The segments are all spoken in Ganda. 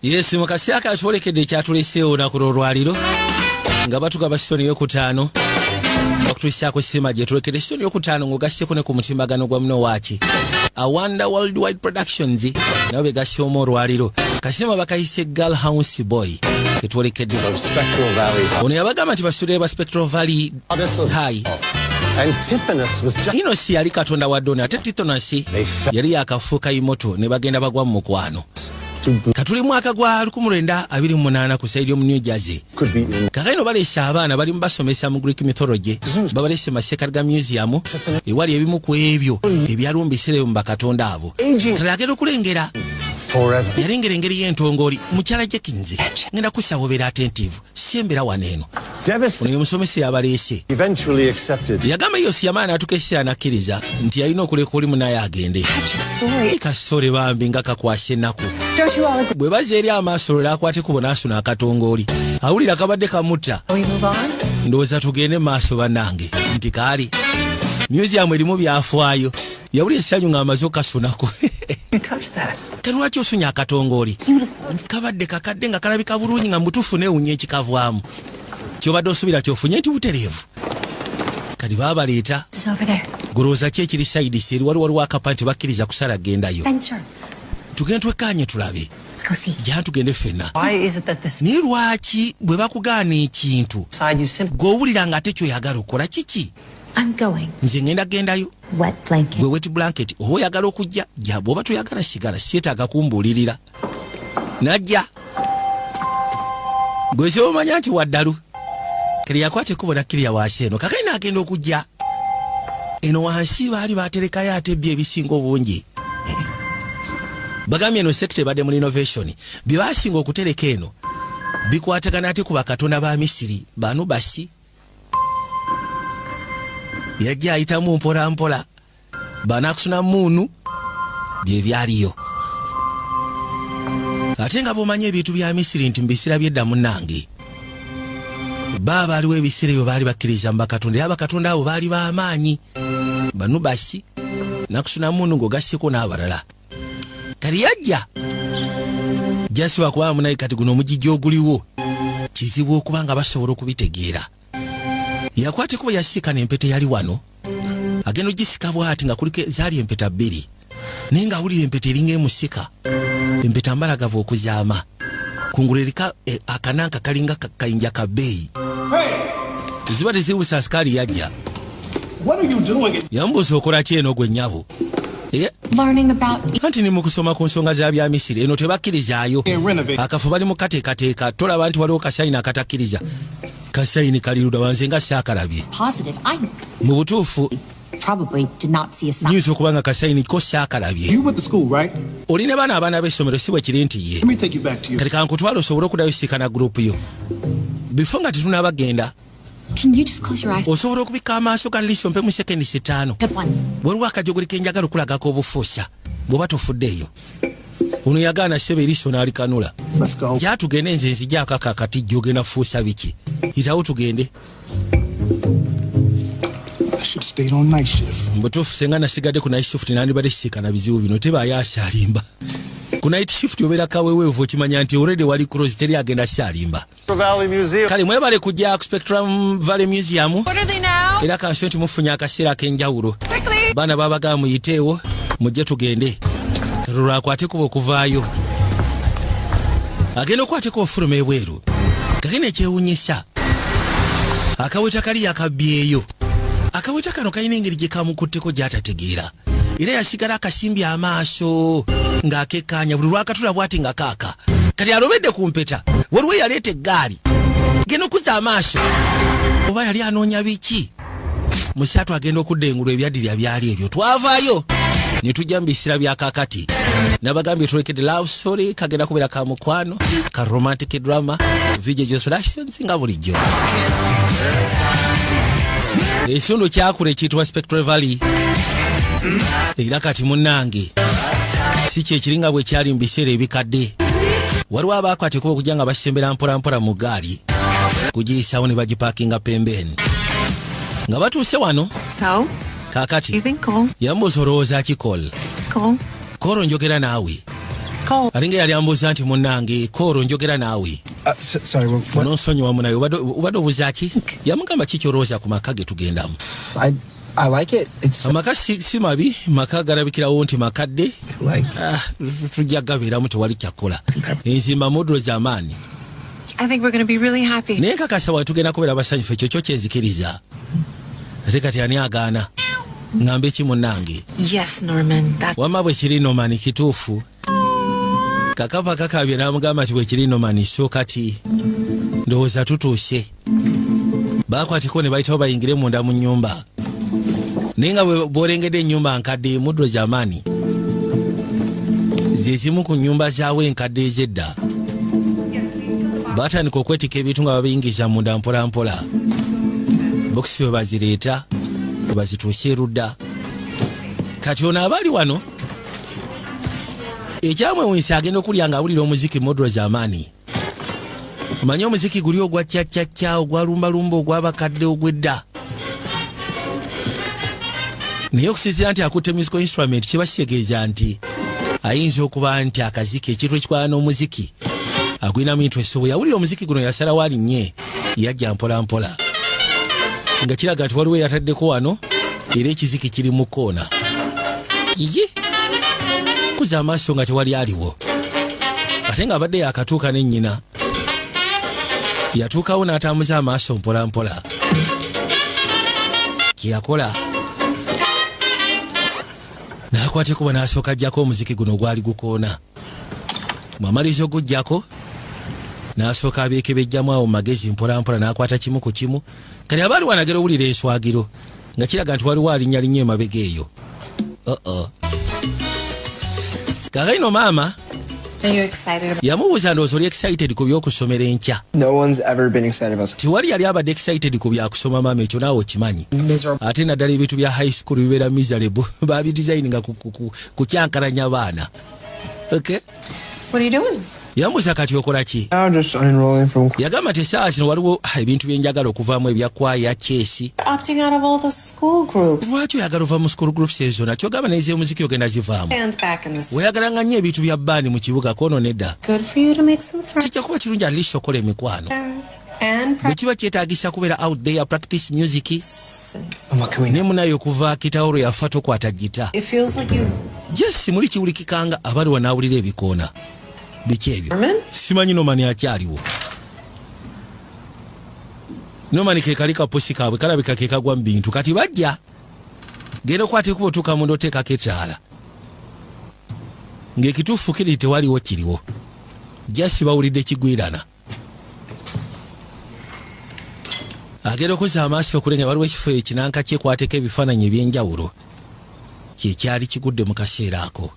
Yes, mukasiaka atuolekedde kyatuleseewo na kulolwaliro nga batugaba soni yokutaano okutuusaako sima gye tulekedde soni yokutaano ng'ogasseko ne ku mutimbagano gwa muno waaki Awanda Worldwide Productions nabo begasseemu olwaliro kasima bakayise Girl House Boy ketwolekedde ono yabagamba nti basudire ba Spectral Valley High Inosi yali katonda wa Dona ate Tithonus yali yakafuuka imoto ne bagenda bagwa mu mukwano katuli mwaka gwa 1928 ku side mu New Jersey kakaino balese abaana bali mbasomesa mu Greek mythology babalese Masekariga Museum ewali ebimu ku ebyo ebyalumbisire mu bakatonda abo talagero kulengera yalengera engeri y'entongoli mukyala Jekinzi ngenda kusabobera attentive siembera waneno uno musomesi yabalese yagamba Yosi yamaana atukesya anakkiriza nti yalina okuleka oli munaye agende kasore bambi nga kakwase ennaku bwe baze eri amaaso lw'akwate kubona asuna akatongoli awulira kabadde kamutta ndowooza tugende maaso bannange nti kaali museum erimu byafaayo yawulira essanyu ng'amaze okasunako lwaki osunya akatongoli kabadde kakadde nga kalabika bulungi nga mutuufu neewunya ekikavaamu kyobadde osubira kyofunye nti butereevu kati baabaleeta golowooza ki ekiri sayidisi eri waliwo akapa nti bakkiriza kusala gendayo tugende twekkaanye tulabe jja tugende ffenna naye lwaki bwe bakugaana ekintu gw'owulira nga ate kyoyagala okola kiki nze ngenda gendayo gwe wet blanket oba oyagala okujja jja bw'oba toyagala sigala sietaaga kumbuulirira najja gwe kyomanya nti waddalu kiri yakwate kubona kiriya waasi eno kakali naagenda okujja eno wansi baali baterekayo ate byo ebisinga obungi bagambye eno sekita ebadde mu innovation bye baasinga okutereka eno bikwatagana ate ku bakatonda ba Misiri Banubasi yajja ayitamu mpola mpola banakusuna muunu bye byaliyo ate nga bw'omanya ebintu bya Misiri nti mbisira byedda munnange baba aliwo ebiseera ebyo baali bakkiriza mu bakatonda era bakatonda abo baali b'amaanyi Banubasi nakusuna muunu ng'ogasseko n'abalala kali yajja jasiwa kuba munaye kati guno omugijja oguliwo kizibu okuba nga basobola okubitegeera yakwate kuba yasiika n'empeta yali wano agenda ogisika bw'ati nga kuliko zaali empeta bbiri naye nga awulira empeta eringa emusika empeta mbalagavu okuzaama kungulu erika akananka kalinga kayinja ka bbeeyi ziba tezibusa asikaali yajja yambuuza okola ki eno gwe nnyabo anti ni mu kusoma ku nsonga za bya Misiri eno tebakkirizaayo akafu bali mu kateekateeka tolaba nti waliwo kasayini akatakkiriza kasayini kaliruda wanze nga saakalabye mu butuufu nyinza okuba nga kasayini ko saakalabye olina abaana b'essomero si bwe kiri nti ye kati kankutwala osobole okuddayo siikana gurupu yo bifo nga tetunaabagenda osobola okubika amaaso ga liiso mpe mu sekendi 5 waliwo akajogoli kenjagala okulagako obufuusa bw'oba tofuddeeyo ono yagaana ssebe eriiso n'alikanula gyatugende nze nzijaako akakati gyogenda fuusa biki yitawo tugende mbutuufu senga nasigadde ku night shift nandibadde sisikana bizibu bino tebaayo asyalimba ku night shift obeera kaweweevu okimanya nti already wali close teri agenda syalimba kale mwebale kujja ku Spectrum Valley Museum era kanso nti mufunye akaseera ak'enjawulo baana babagamba muyiteewo mujje tugende lwakwate kuba okuvaayo agenda okwate kuba ofuluma ebweru kakene ekyewunyisa akaweta kali yakabbyeyo akaweta kano kalina engeri gye kamukutteko gy'atategeera era yasigala akasimbye amaaso ng'akekkaanya buli lwakatula bw'ati nga kaaka kati alobedde ku mpeta waliwo yaleeta eggaali genda okuza amaaso oba yali anoonya biki musaatu agenda okudda engulu ebyaddirya byali ebyo twavaayo ne tujja mu biseera bya kaakati nabagambye tulekedde love story kagenda kubeera ka mukwano ka romantic drama video productions nga bulijjo ekitundu kyakula ekiyitibwa Spectral Valley era kati munnange si kyekiringa bwe kyali mu biseera ebikadde waliwo abaakwate kuba okujja nga basembera mpolampola mu gaali kugiyisawo ne bagipaakinga pembeni nga batuuse wano kaakati yambuuza olowooza ki Kol njogera naawe alinga yali ambuuza nti munnange Koro njogera naawe. Sorry, what? Onosonyiwa munayo obadde obuuza ki? Yamugamba ki kyolowooza ku maka ge tugendamu? I like it. It's amaka si mabi, maka galabikirawo nti makadde. like Tujja gabeeramu tewali kyakkola. Enzimba modro z'amaanyi. I think we're going to be really happy. Naye nkakasa bwe tugenda kubeera basanyufu ekyo kyo kyenzikiriza. Ate kati ani agaana? Ngambe ki munnange? Yes, Norman. That's Wama bwe kiri Norman kituufu. Kakapa kakabye n'amugamba nti bwe kiri Norman so kati ndowooza tutuuse. Baakwatiko ne bayitawo bayingire munda mu nnyumba. Naye nga bw'olengedde ennyumba nkadde muddo z'amaanyi. Ze zimu ku nnyumba zaawe enkadde ez'edda. Baatandika okwetika ebintu nga babiyingiza munda mpola mpola. Bokisi we bazireeta we bazituusa erudda. Kati ono abaali wano ekyamwewunsa agenda okulya nga awulira omuziki modro z'amaanyi. Omanyi omuziki guli ogwa cyaccacca ogwalumbalumba ogw'abakadde ogw'edda. Naye okusinziira nti akutte musical instrument kiba kitegeeza nti ayinza okuba nti akaziki ekintu ekikwala n'omuziki agwinamu interest. Bwe yawulira omuziki guno yasalawo alinnye yajja mpola mpola. Nga kiraga nti waliwo yataddeko wano era ekiziki kiri mu koona. Yiyi kuza amaaso nga tewali aliwo. Ate nga abadde yakatuuka ne nnyina. Yatuukawo n'atambuza amaaso mpola mpola. Kyeyakola n'akwateko n'asooka ajjako omuziki guno gwali gukoona. Mwamaliza ogujjako n'asooka abeekebejjamu awo magezi mpola mpola n'akwata kimu ku kimu. Kati abaali wanagera owulira enswagiro nga kiraga nti waliwo alinnyalinnya emabega eyo. Kakaino maama Are you excited about yamubuuza ndowooza oli excited ku by'okusomera enkya. no one's ever been excited about school. Tiwali yali abadde excited ku byakusoma maama, ekyo naawe okimanyi. Miserable. Ate naddala ebintu bya high school bibeera miserable. Babidesigninga ku kyankalanya baana. Okay? What are you doing? Yambuuza kati okola ki? Now just unenrolling from Yagamba nti essaawa zino waliwo ebintu bye njagala okuvaamu ebya kwaya, kyesi. Opting out of all the school groups. Lwaki oyagala ova mu school groups ezo nakyo ogamba n'ez'omuziki ogenda zivaamu? And back in this. Weyagalanga nnyo ebintu bya bbaani mu kibuga kono nedda. Good for you to make some friends. Kijja kuba kirungi atleast okola emikwano. And Bwe kiba kyetaagisa kubeera out there practice music. presents. what can we Ne munayo okuva kitawolo yafa tokwata gita. It feels like you. Yes, muli kiwulikikanga abali wanaawulira ebikoona. Biki ebyo? Norman? Simanyi Norman akyaliwo. Norman ke kali kapusi kaabwe kalabika ke kagwa mu bintu. Kati bajja. Genda okwata ekuba otuuka mu ndoteekako ettaala. Ng'ekituufu kiri tewaliwo kiriwo. Jasi bawulidde kigwirana. Agenda okuza amaaso okulenga waliwo ekifo ekinanka kyekwateko ebifaananyi eby'enjawulo. Kye kyali kigudde mu kaseera ako.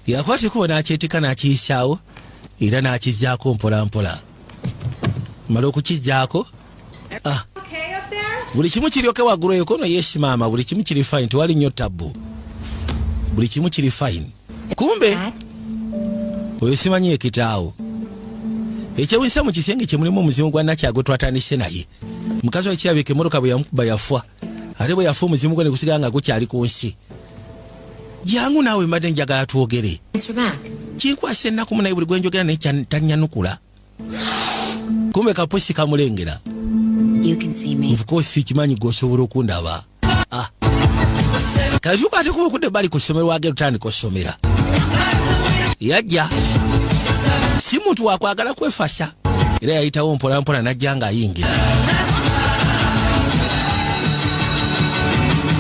Yakwata ekuba n'akyetika n'akiyisaawo era n'akizzaako mpola mpola. Mala okukizzaako buli kimu kiryoke waggulu eyo kono yes maama, buli kimu kiri fine, tewali nnyo tabbu. Buli kimu kiri fine. Kumbe oyo simanyi ekitaawo. Ekyewunyisa mu kisenge kye mulimu omuzimu gwa Nakyago twatandise naye. Mukazi we kirabika emmotoka bwe yamukuba yafa. Ate bwe yafa omuzimu gwe ne gusigala nga gukyali ku nsi. Jangu naawe mbadde njagala twogere. Answer back. Kinkwasa ennaku munaye buli gwe njogera naye tannyanukula. Kumbe kapusi kamulengera. You can see me. Of course kimanyi gw'osobola okundaba. Kazuka ate kuba okudde bali ku ssomero wagera otandika ossomera. Yajja. Si muntu wakwagala kwefasa. Era yayitawo mpola mpola n'ajja ng'ayingira.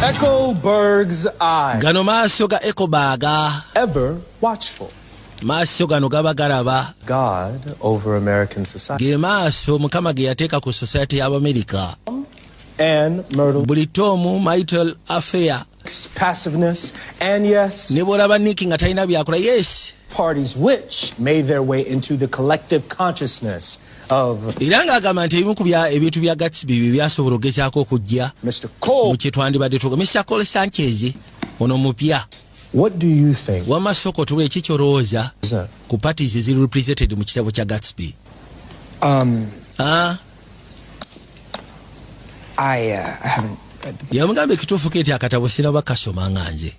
Echoberg's eye. Gano maaso ga Echoberg. Ever watchful. Maaso gano gaba galaba. God over American society. Ge maaso Mukama ge yateeka ku society y'Abamerika. And Myrtle. Buli tomu marital affair. Passiveness. And yes, Ne bw'olaba Nick nga talina byakola, yes. parties which made their way into the collective consciousness of Era ng'agamba nti ebimu ku ebintu bya Gatsby bye byasobola okugezaako okujja Mr. mu Cole. kye twandibadde tuga. Mr. Cole Sanchez ono mupya. What do you think? W'amasoko tubula eki ky'olowooza Is that? ku parties eziri represented mu kitabo kya Gatsby? I haven't read the Yamugamba ekituufu ke nti akatabo sinaba kasoma nga nze.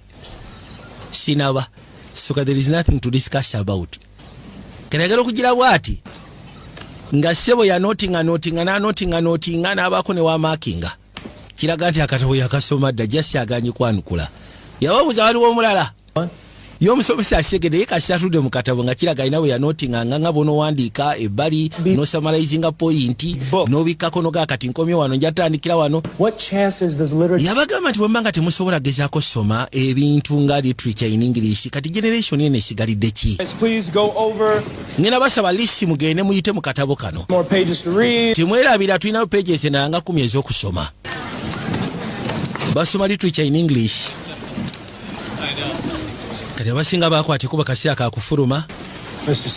Sinaba. so there is nothing to discuss about. Kenagala okugira bwati nga sebo ya notinga n'abaako ne wa markinga kiraga nti akatabo yakasoma dda jasi aganye kwanukula yababuuza waliwo omulala y'omusomesa asegedde kasatudde mu katabo nga kiraga alina bwe yanotinga nga bonowandiika ebbali nosamalizinga pointi n'obikkako nogaa kati nkomye wano njatandikira wano. Yabagamba nti bwemba nga temusobola gezaako soma ebintu nga literature in English kati generation eno esigalidde ki? Ngenda basaba lisi mugende muyite mu katabo kano timwerabira tulinayo pages endala nga 10 ez'okusoma basoma literature in English. Kati abasinga bakwatiko bakaseera kakufuluma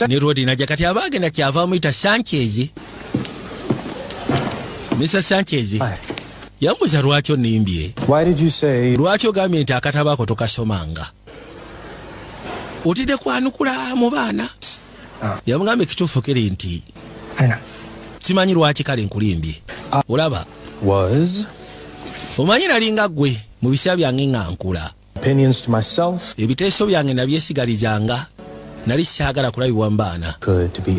ne Rodi najja kati abagenda kyava muyita Sanchez. Mr. Sanchez yambuza lwaki onimbye. Lwaki ogambye nti akatabo ako tokasomanga otidde kwanukula mu baana? Yamugambye kituufu kiri nti simanyi lwaki kale nkulimbye. Olaba omanyi nalinga ggwe mu biseera byange nga nkula. Opinions to myself. Ebiteeso byange nabyesigalizanga nali saagala kulabibwa mbaana.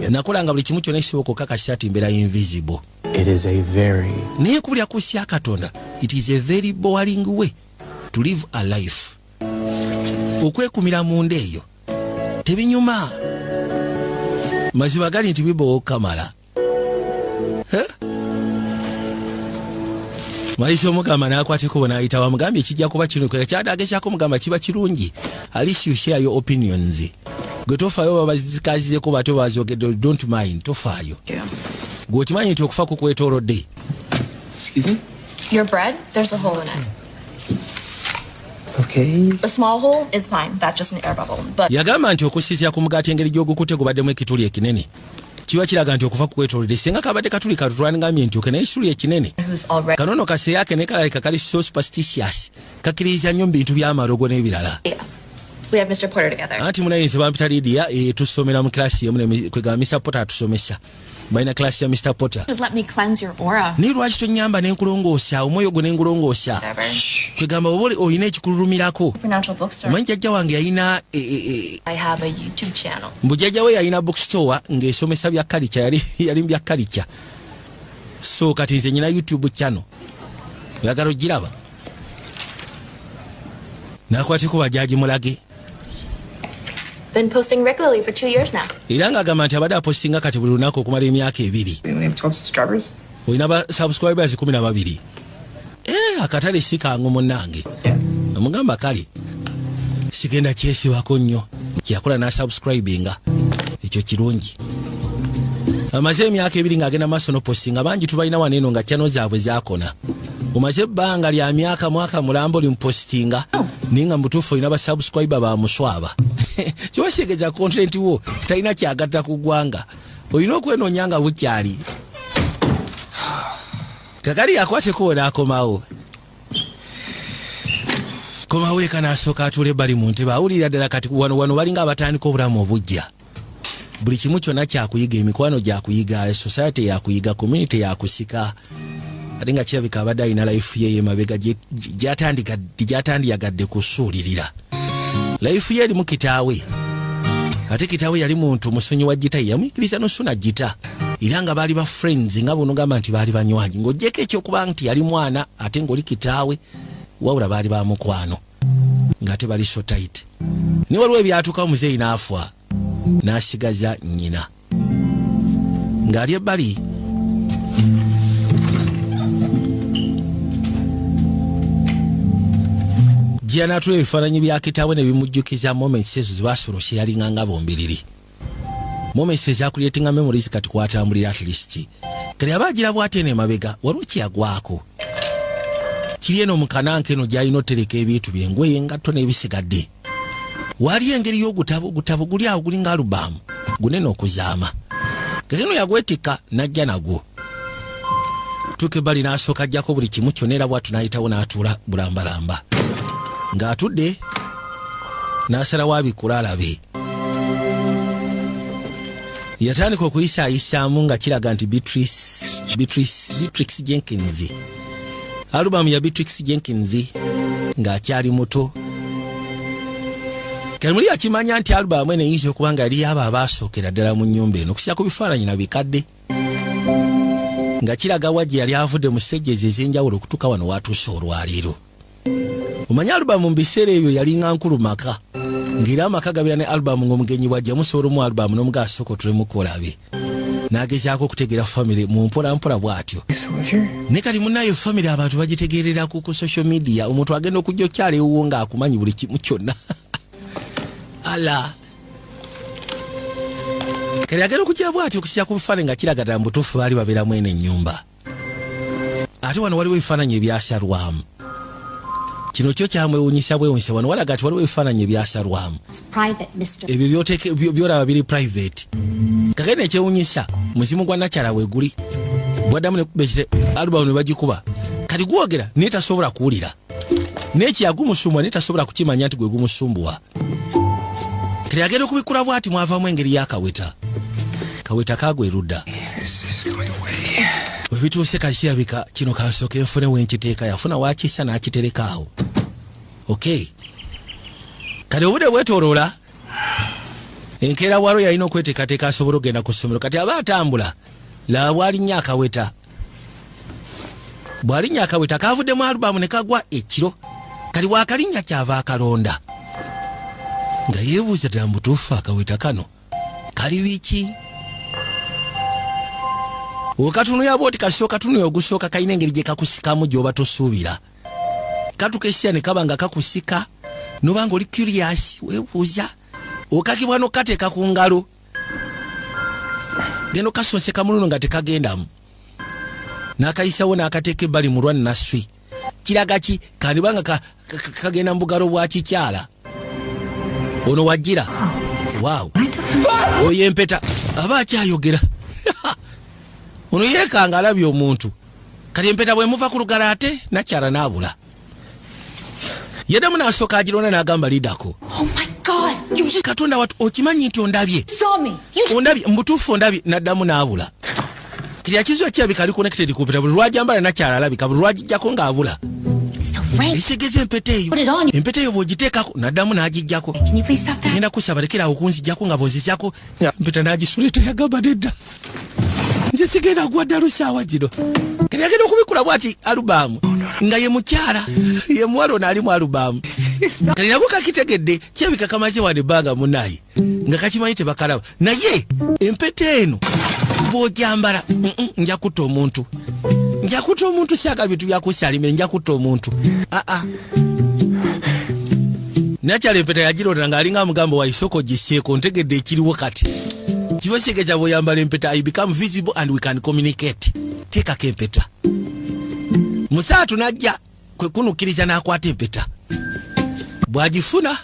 Nakolanga buli kimu kyonna ekisoboka okukakasa ati mbeera invisible. It is a very naye kubulya kusi ya Katonda, it is a very boring way to live a life. Okwekumira munda eyo tebinyuma mazima gali nti bibowo kamala. Maiso mugamba nakwatiko bonayita wamugambye kijja kuba kino kyadagezaako mugamba kiba kirungi at least you share your opinions. Gwe tofaayo babazikazizeko bato bazogedde don't mind tofaayo. Gwe okimanyi nti okufa kukwetoolodde. Excuse me? Your bread, there's a hole in it. Okay. A small hole is fine. That's just an air bubble. But yagamba nti okusiizya ku mugaati engeri gy'ogukutte gubaddemu ekituli ekinene kiba kiraga nti okufa kukwetoolodde singa kabadde katuli katutwalingambye nti okene ekituli ekinene kanono kaseeya kene kalalika kali so superstitious kakkiririza nnyo mu bintu by'amarogo n'ebirala. we have Mr. Porter together. Anti munayinza bampita Lydia tusomera mu klasi yemu kwegamba Mr. Porter atusomesa balina klasi ya Mr. Porter. Let me cleanse your aura. Ni lwaki tonyamba n'enkulongoosa omwoyo gwo n'engulongoosa kwegamba oba olina ekikululumirako. Supernatural bookstore. Omanyi jjajja wange yalina I have a YouTube channel. mbu jjajja we yalina bookstore ng'esomesa bya culture yali bya culture. So kati nze nyina YouTube channel oyagala ogiraba nakwatiko bajaji mulage. Been posting regularly for 2 years now. Era ng'agamba nti abadde apostinga kati buli lunaku okumala emyaka 2. We only have 12 subscribers? Olina ba subscribers 12. Akatale si kangu munnange. Amugamba kale sigenda kyesibako nnyo kyakola na subscribinga ekyo kirungi. Amaze emyaka 2 ng'agenda maaso no postinga bangi tubalina waneeno nga channel zaabwe zakona. Omaze ebbanga lya myaka mwaka mulambo limpostinga ninga mutuufu olina ba subscriber ba muswaba. Kiwasegeza content wo talina kyagatta ku ggwanga olina okwenoonya nga bukyali. Kakali yakwate kuwona akomawo komawo eka n'asooka atuule bali mu ntebe awulira ddala kati wano balinga abatandika obulamu obujja. Buli kimu kyonna kyakuyiga, emikwano gyakuyiga, society yakuyiga, community yakusika. Ate nga kirabika abadde alina life ye emabega gyatandiyagadde kusuulirira. Life ye erimu kitaawe. Ate kitaawe yali muntu musonyi wa gita yamuyigiriza nosuna gita. Era nga baali ba friends nga bono gamba nti baali banywanyi. Ng'ogyeko ekyokuba nti yali mwana ate ng'oli kitaawe wabula baali ba mukwano ng'ate bali so tight. Ne waliwo ebyatuuka omuzeeyi n'afa n'asigaza nnyina ng'ali ebbali. Giana tuwe ebifaananyi bya kitaawe ne bimujjukiza moments ezo zebasoloshe yalinga nga bombiriri. Moments ezakuleetinga memories kati kwatambulira at least. Kale abagira bw'ate n'emabega waliwo kyeyagwako. Kiri eno mu kananke eno gy'alina otereka ebintu by'engoye engatto n'ebisigadde. Wali engeri y'ogutabo guli awo gulinga alubamu gunene okuzaama. Kekeno yagwetika najja nagwo. Tuke bali n'asooka ajjako buli kimu kyonna era bw'atu n'ayitawo n'atuula bulambalamba. Ng'atudde n'asalawo abikula alabe. Yatandika okuyisaayisaamu nga kiraga nti Beatrix Jenkins. Alubamu ya Beatrix Jenkins ng'akyali muto. Kanimuli akimanya nti album ene yinza okuba nga yali aba abasookera ddala mu nnyumba eno okusinga ku bifaananyi na bikadde nga kiraga wajje yali avudde mu sejjezi ez'enjawulo okutuuka wano watuuse olwaleero. Omanyi album mu biseera ebyo yalinga nkulu maka ng'era amaka gabira ne album ng'omugenyi wajja musobola mu album n'omuga asooka otulemukolabe n'agezaako okutegeera famire mu mpolampola bw'atyo. Ne kati munnayo famire abantu bagitegeerera ku social media, omuntu agenda okujja okyala ewuwo ng'akumanyi buli kimu kyonna. Ala kali agenda okujja bw'atyo okusiya ku bufaananyi nga kiraga ddala mu butuufu baali babeeramu eno ennyumba. Ate wano waliwo ebifaananyi ebyasalwamu. Kino kyo kyamwewuunyisa bwewuunyisa wano walaga ati waliwo ebifaananyi ebyasalwamu. Ebyo byolaba biri private. Kakene ekyewuunyisa muzimu gwa nakyala weeguli. Bwaddamu nekubekire alubamu ne bagikuba. Kati gwogera naye tasobola kuwulira. N'ekiyagumusumbwa naye tasobola kukimanya nti gwe gumusumbuwa. Kati agenda okubikula bw'ati mwavaamu engeri y'akaweta. Kaweta kagwerudda. Bwe bituuse kati kirabika kino kasooke nfune wenkiteeka yafuna waakisa n'akitereka awo. Okay. Kati obudde bwetooloola enkeera walo yalina okweteekateeka asobole okugenda ku ssomero. Kati aba atambula laba bw'alinnya akaweta. Bw'alinnya akaweta kaavuddemu alubamu ne kagwa ekiro. Kati bw'akalinnya kyava akalonda. Nga yeebuuza ddala mu butuufu akaweta kano kali biki? Okatunuya bwoti kasooka tunuya ogusooka kalina engeri gye kakusikamu gy'oba tosuubira. Katukesya ne kaba nga kakusika noba ng'oli curious weebuuza. Okakibwa n'okateeka ku ngalo. Genda okasonseka muluno nga tekagendamu. N'akayisawo n'akateeka ebbali mu lwannaswi. Kiraga ki kandibanga kagenda mu bugalo bwa kikyala. Ono wajjira. Wow. Oyo empeta aba akyayogera. Ono yeekanga alabye omuntu. Kati empeta bwe muva ku lugala ate nakyala n'abula. Yeddamu n'asooka agironda n'agamba liddako. Oh my God! Katonda watu okimanyi nti ondabye. Saw me. Ondabye mbutuufu ondabye n'addamu n'abula. Kiri akizwa kirabika ali connected ku mpeta buli lwajambala nakyala alabika buli lwagijjako ng'abula. Esegeze empeta eyo. Empeta eyo bw'ogiteekako n'addamu n'agijjako. Can you please stop that? Ngenda kusaba lekeraawo okunzijjako nga bw'ozijjako. Empeta n'agisuleta yagamba nedda. Nze sigenda gwadda lusaawa zino. Kati agenda okubikula bw'ati alubamu nga ye mukyala ye muwala ono ali mu alubamu. Kati nako kakitegedde kirabika kamaze wano ebbanga munnaye nga kakimanyi tebakalaba. Naye empeta eno bw'ogyambala nja kutta omuntu. Nja kutta omuntu saaga bintu byakusalime nja kutta omuntu. Nakyala empeta yagironda ng'alinga mugamba wa isoko giseeko ntegedde ekiriwo kati. Kiba kitegeeza bw'oyambala empeta I become visible and we can communicate. Teekako empeta. Musaatu najja kwe kunukkiriza n'akwata empeta. Bw'agifuna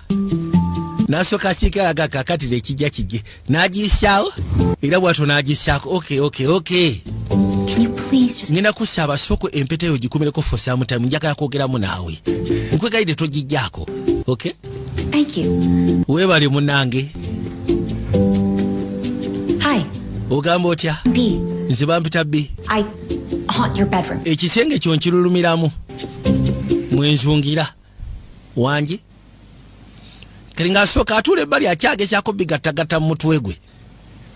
n'asooka akiikalaga kakatira ekijja kijje n'agiyisaawo era bw'atyo n'agisaako. Okay. Can you please just... Ngenda kusaba soko empeta eyo gikumireko for some time njagala kwogeramu naawe. Nkwegayidde togijjaako. Okay? Thank you. Weebale munnange. Hi. Ogamba otya? B. Nze bampita B. I haunt your bedroom. Ekisenge kyo nkirulumiramu. Mwenzungira. Wangi. Kali ng'asooka atuula ebbali akyagezaako bigattagatta mu mutwe gwe.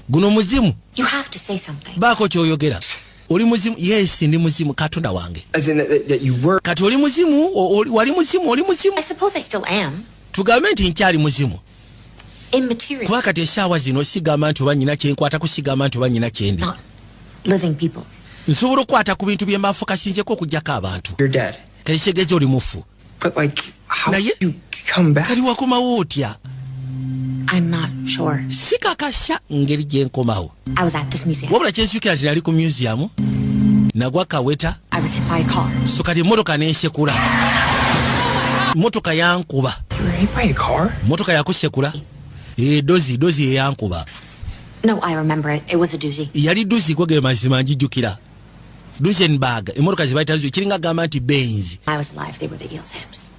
Guno muzimu. You have to say something. Baako ky'oyogera. Oli muzimu? Yes, ndi muzimu Katonda wange. As in that you were. Kati oli muzimu? Wali muzimu? Oli muzimu? I suppose I still am. Tugambe nti nkyali muzimu. Immaterial. Kuba kati essaawa zino sigamba nti oba nyina kyenkwata kusigamba nti oba nyina kyendi. Not living people. Nsobola okukwata ku bintu bye mbafokasinzeko okugyako abantu. You're dead. Kati kitegeeza oli mufu. But like, how Naye, did you come back? kati wakomawo otya? I'm not sure. Sikakasya ngeri gye nkomawo. I was at this museum. Wabula kyensukira nti nali ku museum nagwa kaweta I was hit by a car. so kati emmotoka n'ensekula. Mmotoka yankuba. You were hit by a car? Mmotoka yakusekula. Dozi eyankuba. No, I remember it. It was a doozy. Yali duzi kwege mazima njijjukira. Duesenberg emmotoka zibayita zo kiringa gamba nti Benz. I was alive. They were the eel's hips.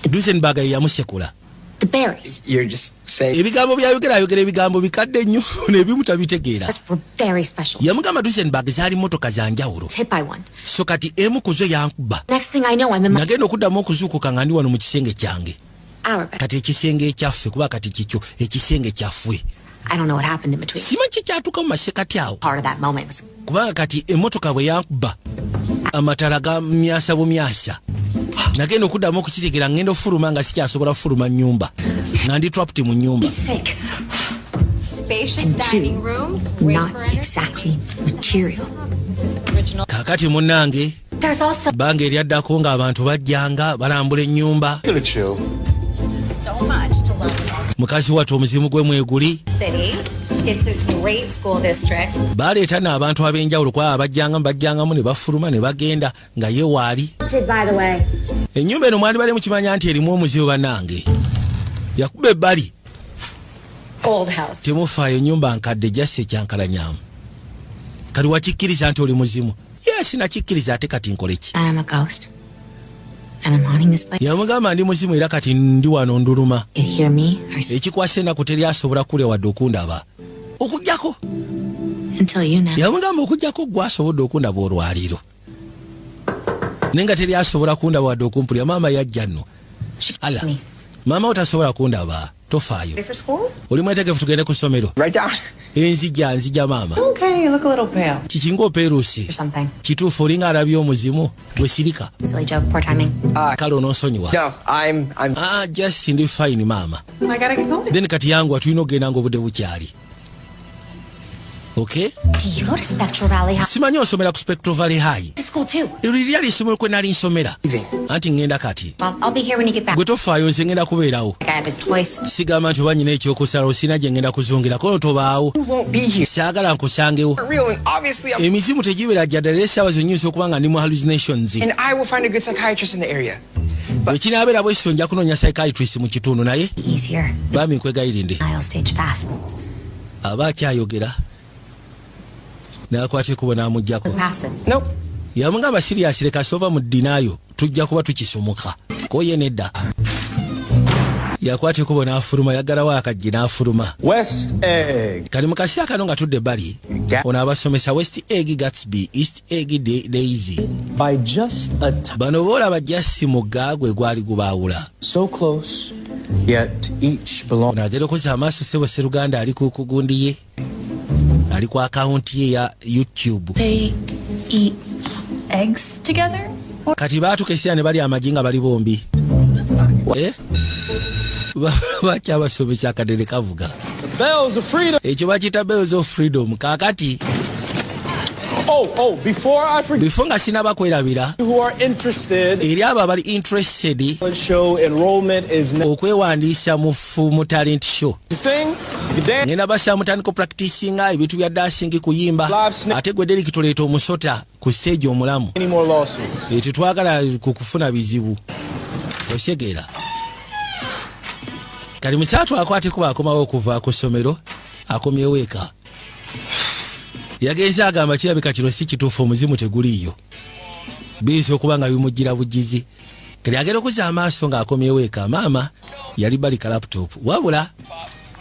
Duesenberg yamusekula. The berries. You're just saying. Ebigambo byayogera ebigambo bikadde nnyo n'ebimu tabitegeera. Those were very special. Yamugamba Duesenberg zaali mmotoka za njawulo. I was hit by one. So kati emu ku zo yankuba. Next thing I know, I'm in my... Nagenda okuddamu okuzuukuka nga ndi wano mu kisenge kyange. our bed. kati ekisenge ekyaffe kuba kati kikyo ekisenge kyaffe I don't know what happened in between. simanyi kyatuuka mu masekati awo Part of that moment was kubanga kati emmotoka bwe yankuba amatala gamyasa bumyasa nagenda okuddamu okukitegeera ngenda ofuluma nga sikyasobola fuluma nnyumba nga ndi trapped mu nnyumba sick. Spacious And two, dining room. Great not for entertaining. exactly material. Original. kaakati munnange There's also bbanga eryaddako ng'abantu bajjanga balambula ennyumba So much to love about mukazi wattu omuzimu gwe mweguli the city. It's a great school district. baleeta n'abantu ab'enjawulo kuba bajjangamu ne bafuluma ne bagenda nga ye waali by the way. ennyumba eno mwali bali mukimanya nti erimu omuzibu bannange yakuba ebbali Old house. temufaayo ennyumba nkadde jasi ekyankalanyamu kati wakikkiriza nti oli muzimu yesi nakikkiriza ate kati nkoleki I'm a ghost. And I'm haunting this place. yamugamba ndi muzimu era kati ndi wano nduluma You could hear me or see ekikwasa ennaku teri asobola kulya wadde okundaba okugjako until you know. yamugamba okugjako gwasobodde okundaba olwaliro naye nga teri asobola kundaba wadde okumpulya maama yajja nno She ala me. maama wo tasobola kundaba tofaayo Ready for school? oli mwetegefu tugende ku ssomero Right down. nzija maama Okay, you look a little pale. kikinga opeeruuse Or something. kituufu olinga alabye omuzimu bwe sirika Silly joke. Poor timing. kale onoonsonyiwa No, I'm. just ndi fine maama I gotta get going. then kati yangu tulina okugenda nga obudde bukyali okay Do you go to Spectral Valley High? simanyi osomera ku Spectral Valley High To school too. eryo lyali essomero kwe nali nsomera anti ngenda kati Well, I'll be here when you get back. gwe tofaayo nze ngenda kubeerawo I got a big place. sigamba nti oba nyina ekyokusalawo sina gye ngenda kuzungira kono tobaawo You won't be here. saagala nkusangewo For real, and obviously, emizimu tegibeera gyaddala essaawa zonyinza okuba nga ndi mu hallucinations and I will find a good psychiatrist in the area. bwe kinaabeera bwesityo nja kunoonya psychiatrist mu kitundu naye Easier. bambi nkwegayirinde I'll stage fast. aba akyayogera n'akwata ekubo n'amugyako Passive. Nope. yamugamba siriyasi leka soba mu ddinaayo tujja kuba tukisomoka koye nedda yakwata ekubo n'afuluma yaggalawo akajje n'afuluma West Egg. kali mu kaseera kano nga tudde ebbali ono abasomesa West Egg Gatsby East Egg Daisy By just a time. bano boolaba jasi mugga gwe gwali gubaawula So close, yet each belong. ono agenda okuza amaaso sebo seruganda ali ku kugundi ye ali ku akawunti ye ya YouTube They eat eggs together? kati baatuka ekiseera ne bali amagi nga bali bombi bakyabasomesa akadere kavuga Bells of freedom. ekyo bakiyita bells of freedom kaakati Before I forget, bifo nga sinaba kwerabira who are interested, eri abo abali interested show enrollment is now. okwewandiisa mu talent show To sing, you dance. ngenda basaba mutandika practicinga ebintu bya dancing kuyimba ate gwe Derek tuleeta omusota ku stage omulamu Any more lawsuits? tetwagala kufuna bizibu osegeera kali musaatu akwate kuba akomawo okuva ku ssomero akomyewo eka yagenze agamba kirabika kino si kituufu omuzimu teguliiyo biiza okuba nga bimugira bugizi kali agenda okuza amaaso ng'akomyewo eka maama yali balika laptop wabula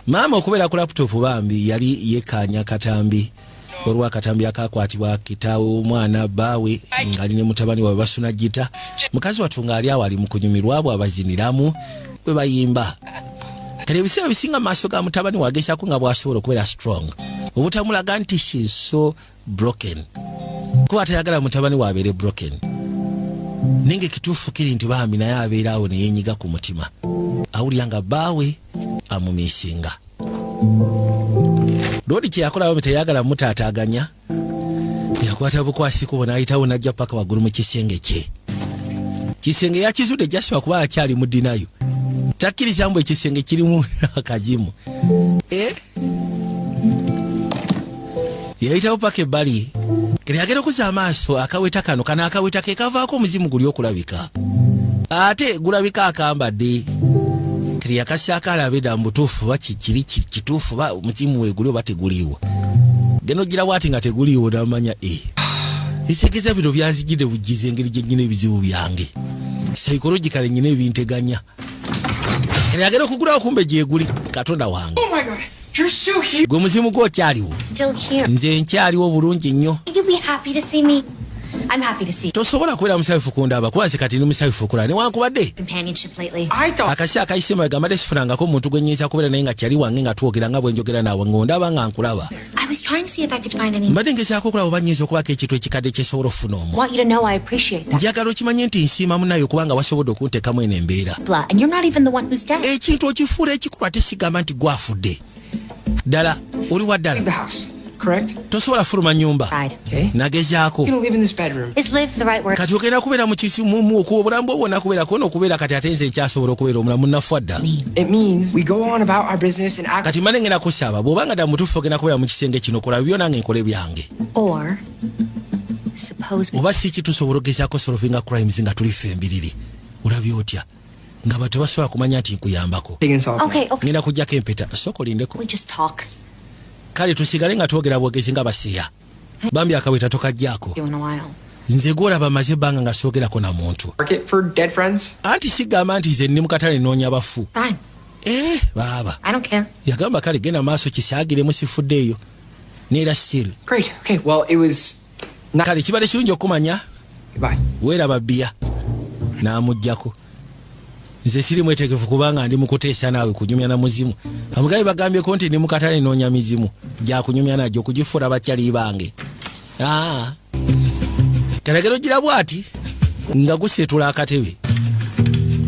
maama okubeera ku laptop bambi yali yekkaanya katambi olwa katambi akakwatibwa kitaawe omwana bbaawe ng'ali ne mutabani waabwe basuna gita mukazi wattu ng'ali awo ali mu kunyumirwa abo abaziniramu bwe bayimba kale ebiseera bisinga maaso ga mutabani wagezaako nga bw'asobola okubeera strong obutamulaga nti she is so broken kuba tayagala mutabani waabeere broken ninga ekituufu kiri nti bambi naye abeera awo ne yeenyiga ku mutima awulira nga bbaawe amumiisinga loodi kye yakola bambi teyagala mutaataaganya yakwata bukwasikubo n'ayitawo n'ajja paka waggulu mu kisenge kye kisenge yakizudde jasiba kuba akyali mu ddinayo takkiriza mbu ekisenge kirimu akazimu yayitawo paka ebbali kere yagenda okuza amaaso akaweta kano akaweta ke kavaako omuzimu guli okulabika ate gulabika akambadde kere yakasyako alabe dda mubutuufu ba kikiri kituufu ba omuzimu weeguli oba teguliiwo genda ogirawo ati nga teguliiwo namanya ekisegeeza bino byanzijidde bugize engeri gye nnyina ebizibu byange psychologically nnyina ebinteganya kere yagenda okugulawo kumbe gyeguli katonda wange Oh my God, you're still here. gwe muzimu gwokyaliwo Still here. nze nkyaliwo bulungi nnyo You'd be happy to see me. I'm happy to see tosobola kubeera musayufu kundaba kuba nze kati ndi musayufu kulala newankubadde companionship lately. I thought. akasi akayise mabega mbadde sifunangako omuntu gwe nnyinza kubeera naye nga kyali wange nga twogera nga bwe njogera naawe ng'ondaba nga nkulaba I was trying to see if I could find any. mbadde ngezaako okulaba oba nnyinza okubaako ekintu ekikadde kyesobola ofuna omwo Want you to know I appreciate that. njagala okimanye nti nsiima munayo kubanga wasobodde okuntekamu eno embeera Blah, and you're not even the one who's dead. ekintu okifuula ekikulu ate sigamba nti gwafudde ddala oli wa Leave the ddala house, correct? tosobola fuluma nyumba Tried. Okay. nagezaako You're gonna live in this bedroom. Is live the right word? kati ogenda kubeera mu kisimumu okuwa obulamu bwo bwonna kubeerako n'okubeera kati ate nze nkyasobola okubeera omulamu nafwa dda It means we go on about our business and act. kati mane ngenda kusaba bw'obanga ddala mutuufu ogenda kubeera mu kisenge kino kola bibyo nange nkole byange Or suppose we oba si kitusobola ogezaako solvinga crimes nga tuli ffe embiriri olabye otya nga ba tebasobola kumanya nti nkuyambako Taking this off. Okay, okay. ngenda kujjako empeta sooka olindeko We just talk. kale tusigale nga twogera bwogezi nga basiya bambi akaweta tokajjaako You in a while. nze gwolaba maze ebbanga nga soogerako na muntu Market for dead friends. anti sigamba nti nze ndi mu katale noonya bafu Fine. baaba I don't care. yagamba kale genda maaso kisaagiremu sifuddeeyo neera still Great. Okay. Well, it was. Not. kale kibadde kirungi okumanya Goodbye. weeraba bbiya n'amuggyako nze siri mwetegefu kubanga ndi mu kuteesa naawe kunyumya na muzimu amugabi bagambyeko nti ndi mu katale noonya mizimu gyakunyumya nagyo okugifuula bakyali bange talagero gira bw'ati nga guseetula akatebe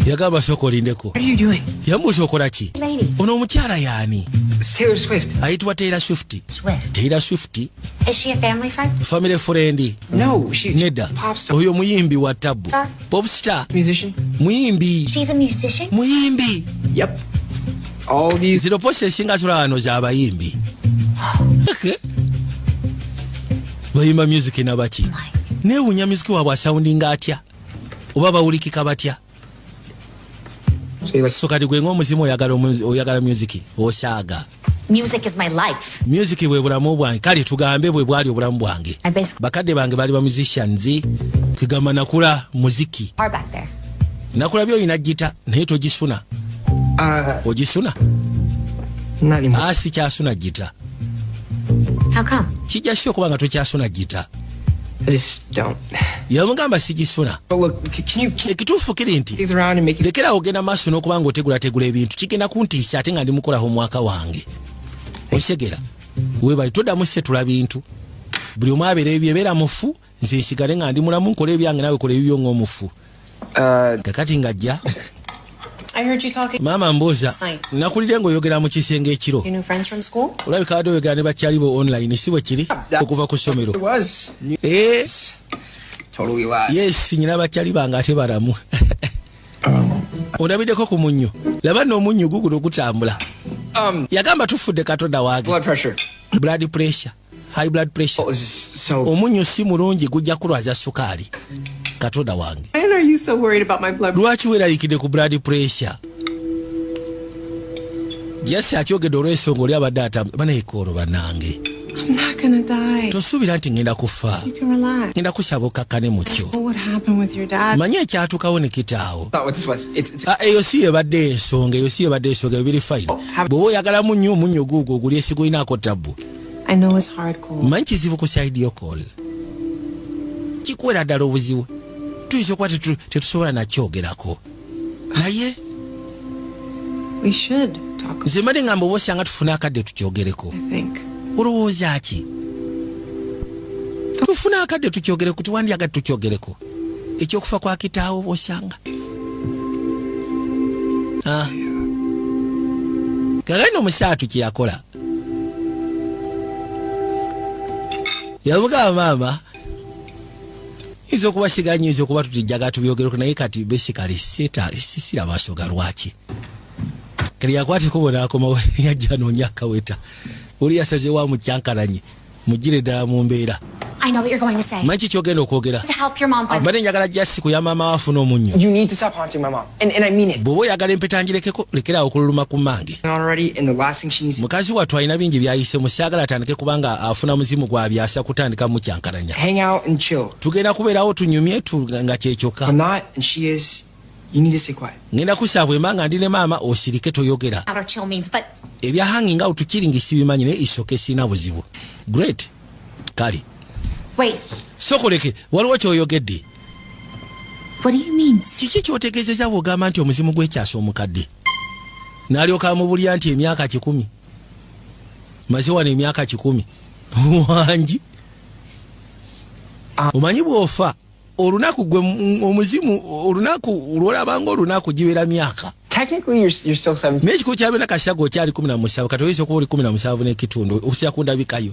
yagamba sooka olindeko What are you doing? yambuuza okola ki Lady. ono omukyala yaani It's Taylor Swift. ayitibwa Taylor Swift Swift. Taylor Swift Is she a family friend? family friend No, she's nedda pop star. oyo muyimbi wa tabu Star. popstar Musician. muyimbi She's a musician? muyimbi Yep. All these. zino posi esinga zula wano z'abayimbi okay. bayimba music nabaki Like, neewuunya music waabwe asawundinga atya oba bawulikika batya So you like. so kati gwe ng'omuzimu oyagala music osaaga music is my life. music bwe bulamu bwange kale tugambe bwe bwali obulamu bwange I basically bakadde bange baali ba musicians kigamba nakula muziki are back there. nakulabye oyina gita naye togisuna ogisuna Not anymore. asi kyasuna gita How come? kijja si okuba nga tokyasuna gita I just don't. yamugamba sigisuna But look, can you ekituufu kiri nti things around and make it. lekera ogenda maaso n'okuba nga otegulategula ebintu kigenda kuntiisa ate nga ndi mukolaho mwaka wange osegera webali toddamu setula bintu buli omu abeera ebyebeera mufu nze nsigale nga ndi mulamu nkola ebyange naawe kola ebibyo ng'omufu kakati ngajja I heard you talking maama mbooza nakulire ng'oyogera mu kisenge ekiro to new friends from school. olabika badde oyogera ne bakyali bo online si bwe kiri okuva ku ssomero It was. Totally lied. yes nyina bakyali bange ate balamu olabiddeko ku munnyo laba n'omunnyo guguno gutambula yagamba tufudde katonda wange Blood pressure. blood pressure high blood pressure It was just so. omunnyo si mulungi gujja kulwaza sukaali katonda wange Why are you so worried about my blood? lwaki weeraliikidde ku blood pressure jasi akyogedde olw'ensonga oli abadde banayekoolo bannange I'm not gonna die. tosuubira nti ngenda kufa You can relax. ngenda kusaba okkakkane mu kyo What happened with your dad? manye ekyatuukawo ne kitaawo Not what this was. It's. eyo si yebadde ensonga eyo si yebadde ensonga ebiri fine bw'oba oyagalamu nnyo omunnyo guugwo oguli esigulinaako tabbu I know it's hardcore. manyi kizibu ku side yokol kikuwera ddala obuzibu tuyinza okuba tetusobola nakyogerako naye We should talk. nze mbadde ngamba oba osanga tufune akadde tukyogereko I think. olowooza ki tufune akadde tukyogereko tiwandyagadde tukyogereko ekyokufa kwa kitaawo osanga kagalina omusaatu kyeyakola yamugamba maama yinza okuba siganye yinza okuba tutijjaga tubyogereko naye kati besikali sisira maaso ga lwaki kali yakwateko bonaakomawo yajja noonya akaweta oli yasaze wa mukyankalanye mugire ddala mu mbeera I know what you're going to say. manyi kyogenda okwogera To help your mom find mbadde njagala jasi ku ya maama wafuna omunnyo You need to stop haunting my mom, and I mean it. bw'oba oyagala empeta ngirekeko lekerawo okululuma ku mmange Already, and the last thing she needs. mukazi wattu alina bingi byayise musaagala atandike kubanga afuna muzimu gwabyasa kutandika mukyankalanya Hang out and chill. tugenda kubeerawo tunyumye nga I'm kyekyokka not, and she is. You need to stay quiet. ngenda kusaba embanga ndi ne maama osirike toyogera out or chill means, but ebya hanging out kiringi sibimanyi naye isoke sina buzibu great kale wait. sokoleke waliwo kyoyogedde. What do you mean? Kiki kyotegeezezza bw'ogamba nti omuzimu gw'ekyasa omukadde n'alyoka amubulya nti emyaka 10 maze wano emyaka 10 wangi omanyi bw'ofa olunaku gwe omuzimu olunaku lwolabanga olunaku gibeera myaka. Technically, you're still 17. Naye ekikulu kyabena kasago okyali 17 kati oyinza okuba oli 17 n'ekitundu okusira kundabikayo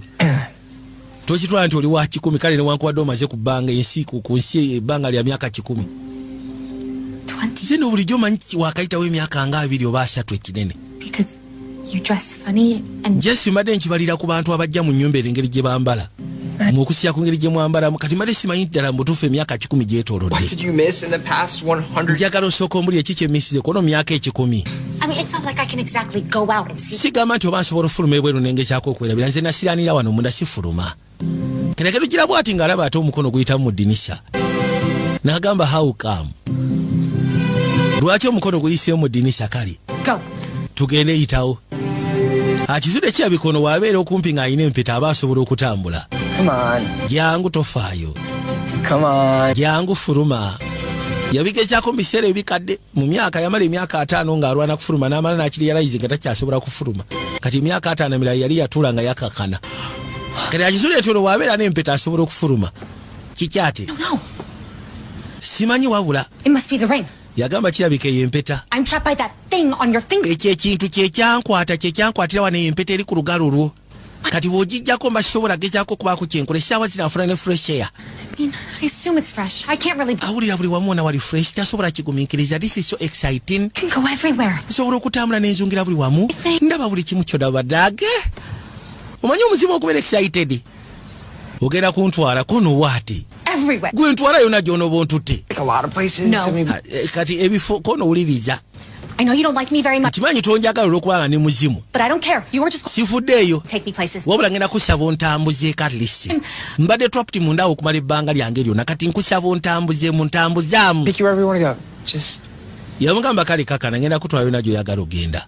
tokitwala nti oli wa 10 kale newankubadde omaze ku bbanga ensi ku nsi ebbanga lya myaka 10 20. zino bulijjo omanyi wakayitawo emyaka nga 2 oba 3 ekinene. Because you dress funny and... Jesi mbadde nkibalira ku bantu abajja mu nnyumba engeri gye bambala mukusya ku ngeri gye mwambalamu kati mbadde simanyi ddala mbutuufu emyaka 10 gyetoolodde. What did you miss in the past 100? Njagala osooka omuli eki kyemmisize kono myaka 10. I mean, it's not like I can exactly go out and see... sigamba nti oba nsobola ofuluma ebweru nengezaako okwerabira nze nasiraanira wano munda sifuluma. Kenekero gira bwati ng'alaba ate omukono guyitamu mu ddinisa n'agamba how come lwaki omukono guyiseeyo mu ddinisa kale Go. tugende yitawo. Akizude kirabikono waabeera okumpi ng'alina empeta aba asobola okutambula. Come on. Jangu tofaayo. Come on. Jangu fuluma. Yabigezaako mu biseera ebikadde mu myaka yamala emyaka 5 ng'alwana kufuluma n'amala n'akiriyalayizi nga takyasobola kufuluma. Kati emyaka 5 emirala yali yatuula nga yakakana. Kati akizude tono waabeera n'empeta asobola okufuluma. Kikyate. No. Simanyi wabula. It must be the ring. Yagamba kirabika ey'empeta. I'm trapped by that thing on your finger. Ekyo ekintu kyekyankwatira wano empeta eri ku lugalo lwo. Kati bw'ogijjako mba kisobola gezaako okubaako kyenkola essaawa zinafuna ne fresh air. I mean, I assume it's fresh. I can't really... Awulira buli wamu wona wali fresh tasobola kigumiikiriza. This is so exciting. I can go everywhere. Nsobola okutambula n'enzungira buli wamu. Ndaba buli kimu ky'odaba dage. Omanyi omuzimu okubeera excited. Ogenda kuntwala kono waati. Everywhere. Gwe ntwala yonna gy'onooba ontutte. Like a lot of places. No. I mean, Kati ebifo kono owuliriza. I know you don't like me very much, Kimanyi tonjagala olw'okubanga ne muzimu. but I don't care. You were just... Sifuddeeyo. Take me places. Wabula ngenda kusaba ontambuzeeko at least. Mbadde trapped munda awo okumala ebbanga lyange lyonna kati nkusaba ontambuzeemu ntambuzaamu. take you wherever you want to go. Just... Yamugamba kale kakana ngenda kutwala yonna gy'oyagala ogenda.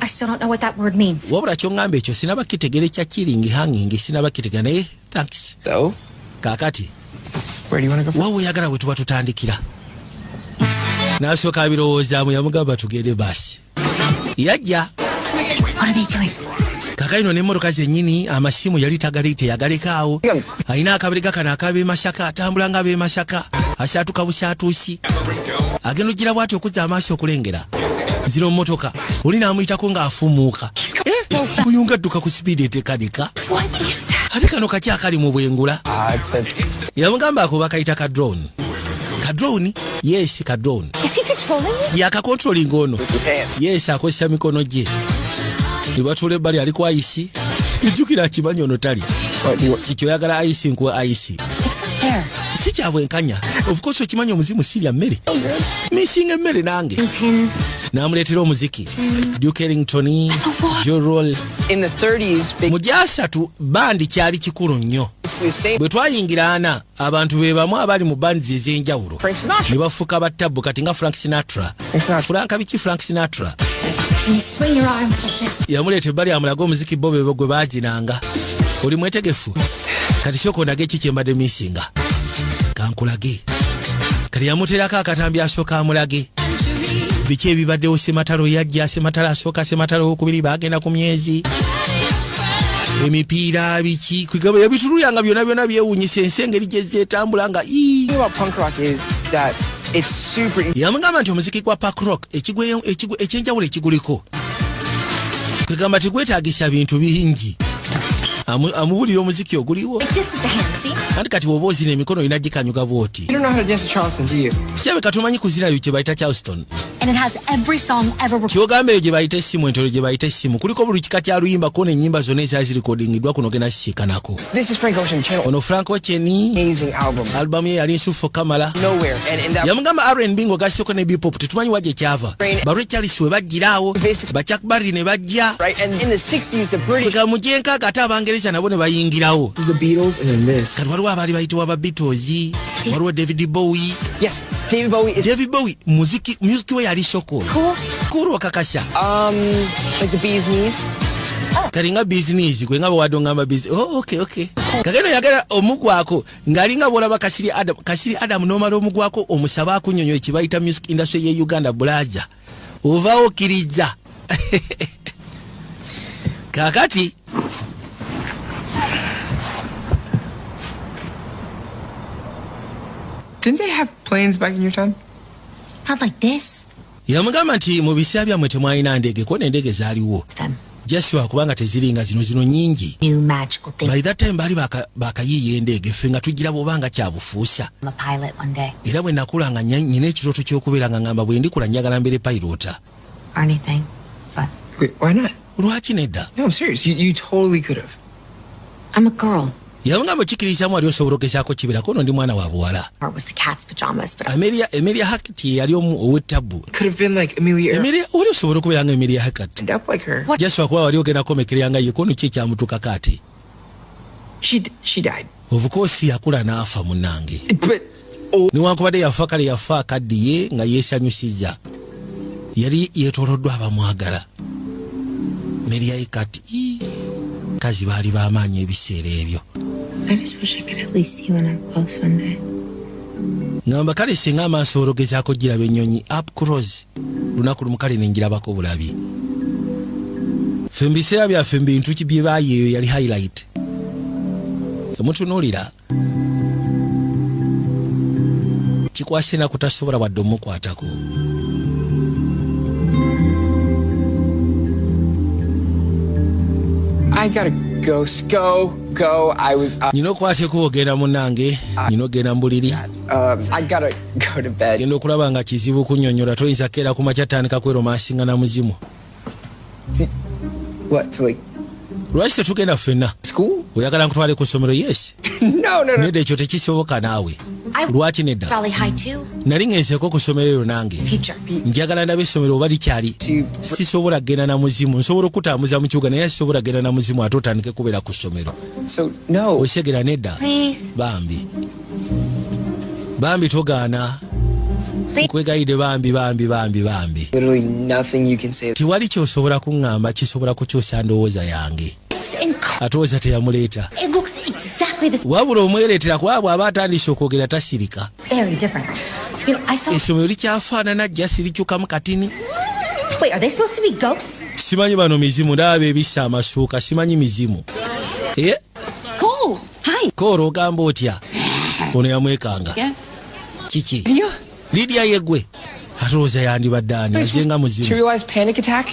I still don't know what that word means. Wabula ky'oŋŋamba ekyo sinaba kitegera ekya killing hanging sinaba kitegera naye thanks. So, Kaakati where do you want to go? waawe oyagala we tuba tutandikira. N'asooka abirowoozaamu yamugamba tugende baasi. Yajja. What are they doing? Kaakaino n'emmotoka zennyini amasimu yali teyagalekaawo. Alina akabiriga kano ak'ab'e Masaka atambula ng'ab'e Masaka asaatuka busaatuusi. Agenda ogira bw'ati okuzza amaaso okulengera. Zino mmotoka oli n'amuyitako ng'afumuuka. Oyo ngadduka ku sipiidi eteekanika. What is that? Ate kano kaki akali mu bwengula. Yamugamba ako bakayita ka drone. Ka drone? Yes, ka drone. Is he controlling me? Yakakontrolinga ono. His hands. Yes, akozesa mikono gye. Ne batuula ebbali ali ku ayisi. Jjukira akimanyi ono tali. What do you want? Kikyoyagala ayisi nkuwa ayisi. It's not there. Si kya bwenkanya. Of course okimanyi omuzimu sirya mmere. Misinga emmere nange. Tin. N'amuleetera omuziki. Duke Ellington, Joe Roll. In the 30s, big... Mu gyasatu bandi kyali kikulu nnyo. basically the same... Bwe twayingira ana abantu be bamu abali mu bandi ez'enjawulo Frank Sinatra. ne bafuuka battabu kati nga Frank Sinatra. Frank biki Frank Sinatra. And you swing your arms like this. Yamuleeta ebbali amulaga omuziki bo be gwe baaginanga. Oli mwetegefu? Kati sooka ondage ki kye mbadde misinga. Kankulage. Kati yamuteerako akatambi asooka amulage. Biki ebibaddewo Sematalo yajja, Sematalo asooka, Sematalo owookubiri baagenda ku myezi. Emipiira biki kwegamba yabituluyanga byonna byewuunyisa ensi engeri gye zeetambula nga The thing about punk rock is that it's super... yamugamba nti omuziki gwa punk rock ekyenjawulo ekiguliko kwegamba tegwetaagisa bintu bingi. Amubulira omuziki oguliwo. Like this with the hands, see? Anti kati woba ozina emikono olina gikanyuga bw'oti. You don't know how to dance to Charleston, do you? Kirabe katumanyi kuzina byo kye bayita Charleston. And it has every song ever recorded. Kyogamba eyo gye bayita essimu entolo gye bayita essimu kuliko buli kika kya luyimba ko n'ennyimba zonna ezaali zirikodingiddwa kuno genda kisiikanako. This is Frank Ocean Channel. Ono Frank Ocean Amazing album. albamu ye yali nsufu kamala. Nowhere. And that... Yamugamba R&B ng'ogasseko ne bebop tetumanyi wa gye kyava. Barre Charles we bajjiraawo ba Chuck Berry ne bajja. Right? And in the 60s, the British... Kwega mu gyenkaaga ate Abangereza nabo ne bayingirawo. The Beatles and then this. Kati waliwo abaali bayitibwa ba Beatles, waliwo David Bowie. Yes, David Bowie is... David Bowie musiki we yali sokolo. Cool. Kuru okakasya. Like the Bee's Knees. Kalinga business gwe nga bwaddo ngamba business. Oh, okay. Kageno yagala omugwako ngalinga bolaba Kasiri Adam nomala omugwako omusaba akunyonyo ekibayita music industry ye Uganda Blaja. Ovao kirija. Kakati Didn't they have planes back in your time? Not like this. yamugamba nti mu biseera byammwe temwalina ndege ko n'endege zaaliwo Them. jaswa kubanga teziringa zino nyingi. New magical thing. By that time bali bakayiiya endege ffe nga tugira bobanga kyabufuusa. I'm a pilot one day. Era bwe nakulanga nyina ekirooto ky'okubeera nga ngamba bwe ndikula njagala mbeere pilota. Or anything. But Wait, why not? Lwaki nedda? No, I'm serious. You totally could have. I'm a girl. Yamugamba kikkirizamu ali osobola okugezaako kibirako ono ndi mwana wa buwala. Or it was the cat's pajamas, but Amelia Hackett yali ow'ettabu. Could have been like Amelia Earhart. Amelia oli osobola okubeera nga Amelia Hackett. End up like her. Jaswa kuba wali ogenda komekerera nga ye kono ki ekyamutuukako ate. She died. Of course yakula n'afa munnange. But oh, Newankubadde yafa kale yafa akaddiye nga yeesanyusiza. Yali yeetooloddwa abamwagala. Amelia Hackett kazi baali b'amaanyi ebiseera ebyo. I just wish I could at least see when I'm close one day. Ngamba kale singa amaaso ologezaako giraba ennyonyi up close. Lunaku lumu kale nenjirabako bulabi. Ffe mu biseera byaffe mu bintu bye baayeeyo yali highlight. Emutunuulira kikwase na kutasobola wadde omukwatako. I gotta go. Go. I was. Nyina okwateko ogenda munnange, nyina ogenda mu buliri. I gotta go to bed. Genda okulaba nga kizibu kunnyonnyola toyinza keera ku makya tandika kweromansinga na muzimu. What? To like Lwaki tetugenda ffenna? school? Oyagala nkutwale ku ssomero? Yes. No. Nedda ekyo tekisoboka naawe. Lwaki nedda? Valley High too. Nali ngenzeeko ku ssomero eryo nange. Future. Njagala ndabe essomero oba likyali. Sisobola kgenda na muzimu. Nsobola okutambuza mu kibuga naye sisobola kgenda na muzimu ate otandike kubeera ku ssomero. So no. Osegera nedda. Please. Bambi togaana. Nkwegayidde bambi. Literally nothing you can say. Tiwali kyosobola kuŋŋamba kisobola kukyusa ndowooza yange. Atooza teyamuleeta. It looks exactly the same. Wabula omwereetera kuba bw'aba atandise okwogera tasirika. Very different. You know, I saw. Essomero likyafaanana jja sirikyukamu katini. Wait, are they supposed to be ghosts? Simanyi bano mizimu ndaba ebissa amasuuka simanyi mizimu. Cole. Hi. Koora ogamba otya? Ono yamwekanga. Yeah. Kiki? Yeah. Lydia yeggwe. Atooza yandibadde ani aze nga To muzimu. realize panic attack?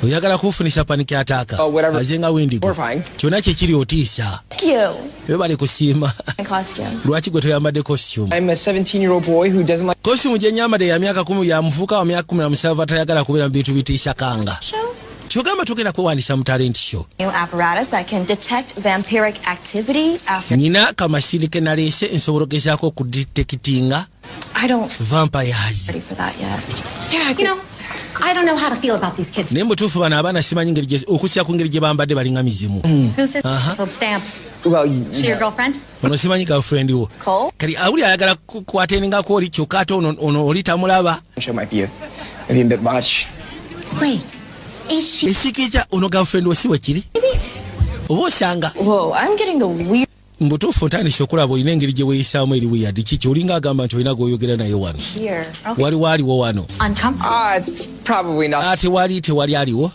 Oyagala kufunisa paniki ataaka. Oh, whatever. Aze nga wendigo. Horrifying. Kyonna kyekiri otiisa. Thank you. Webale kusiima. My costume. Lwaki gwe toyambadde costume? I'm a 17-year-old boy who doesn't like. Costume gye nyambadde ya myaka 10 ya muvubuka wa myaka 17 atayagala kubeera mu bintu bitiisa kanga. Kyogamba tugenda kwewandiisa mu talent show. New apparatus that can detect vampiric activity after. Nina kamasini ke naleese nsobola okugezaako okuditekitinga I don't vampires. ready for that yet. Yeah, You know, I don't know how to feel about these kids. Naye mutuufu bano abaana simanyi ngeri okusinziira ku ngeri gye bambadde balinga mizimu. Who's this penciled stamp? Well, She your girlfriend? Ono simanyi girlfriend wo. Cole? Kati awuli ayagala kukwatengako oli kyokka ate ono oli tamulaba. show might be maybe a bit much. Wait, is she? Esikiza ono girlfriend wo si we kiri? Oba osanga Whoa, I'm getting the weird mbutuufu ntandise okulaba olina engeri gye weeyisaamu eri weeyadi kiki olinga agamba nti olina gw'oyogera naye wano. here. Waliwo aliwo wano. Uncomfortable. It's probably not. Ate tewali aliwo.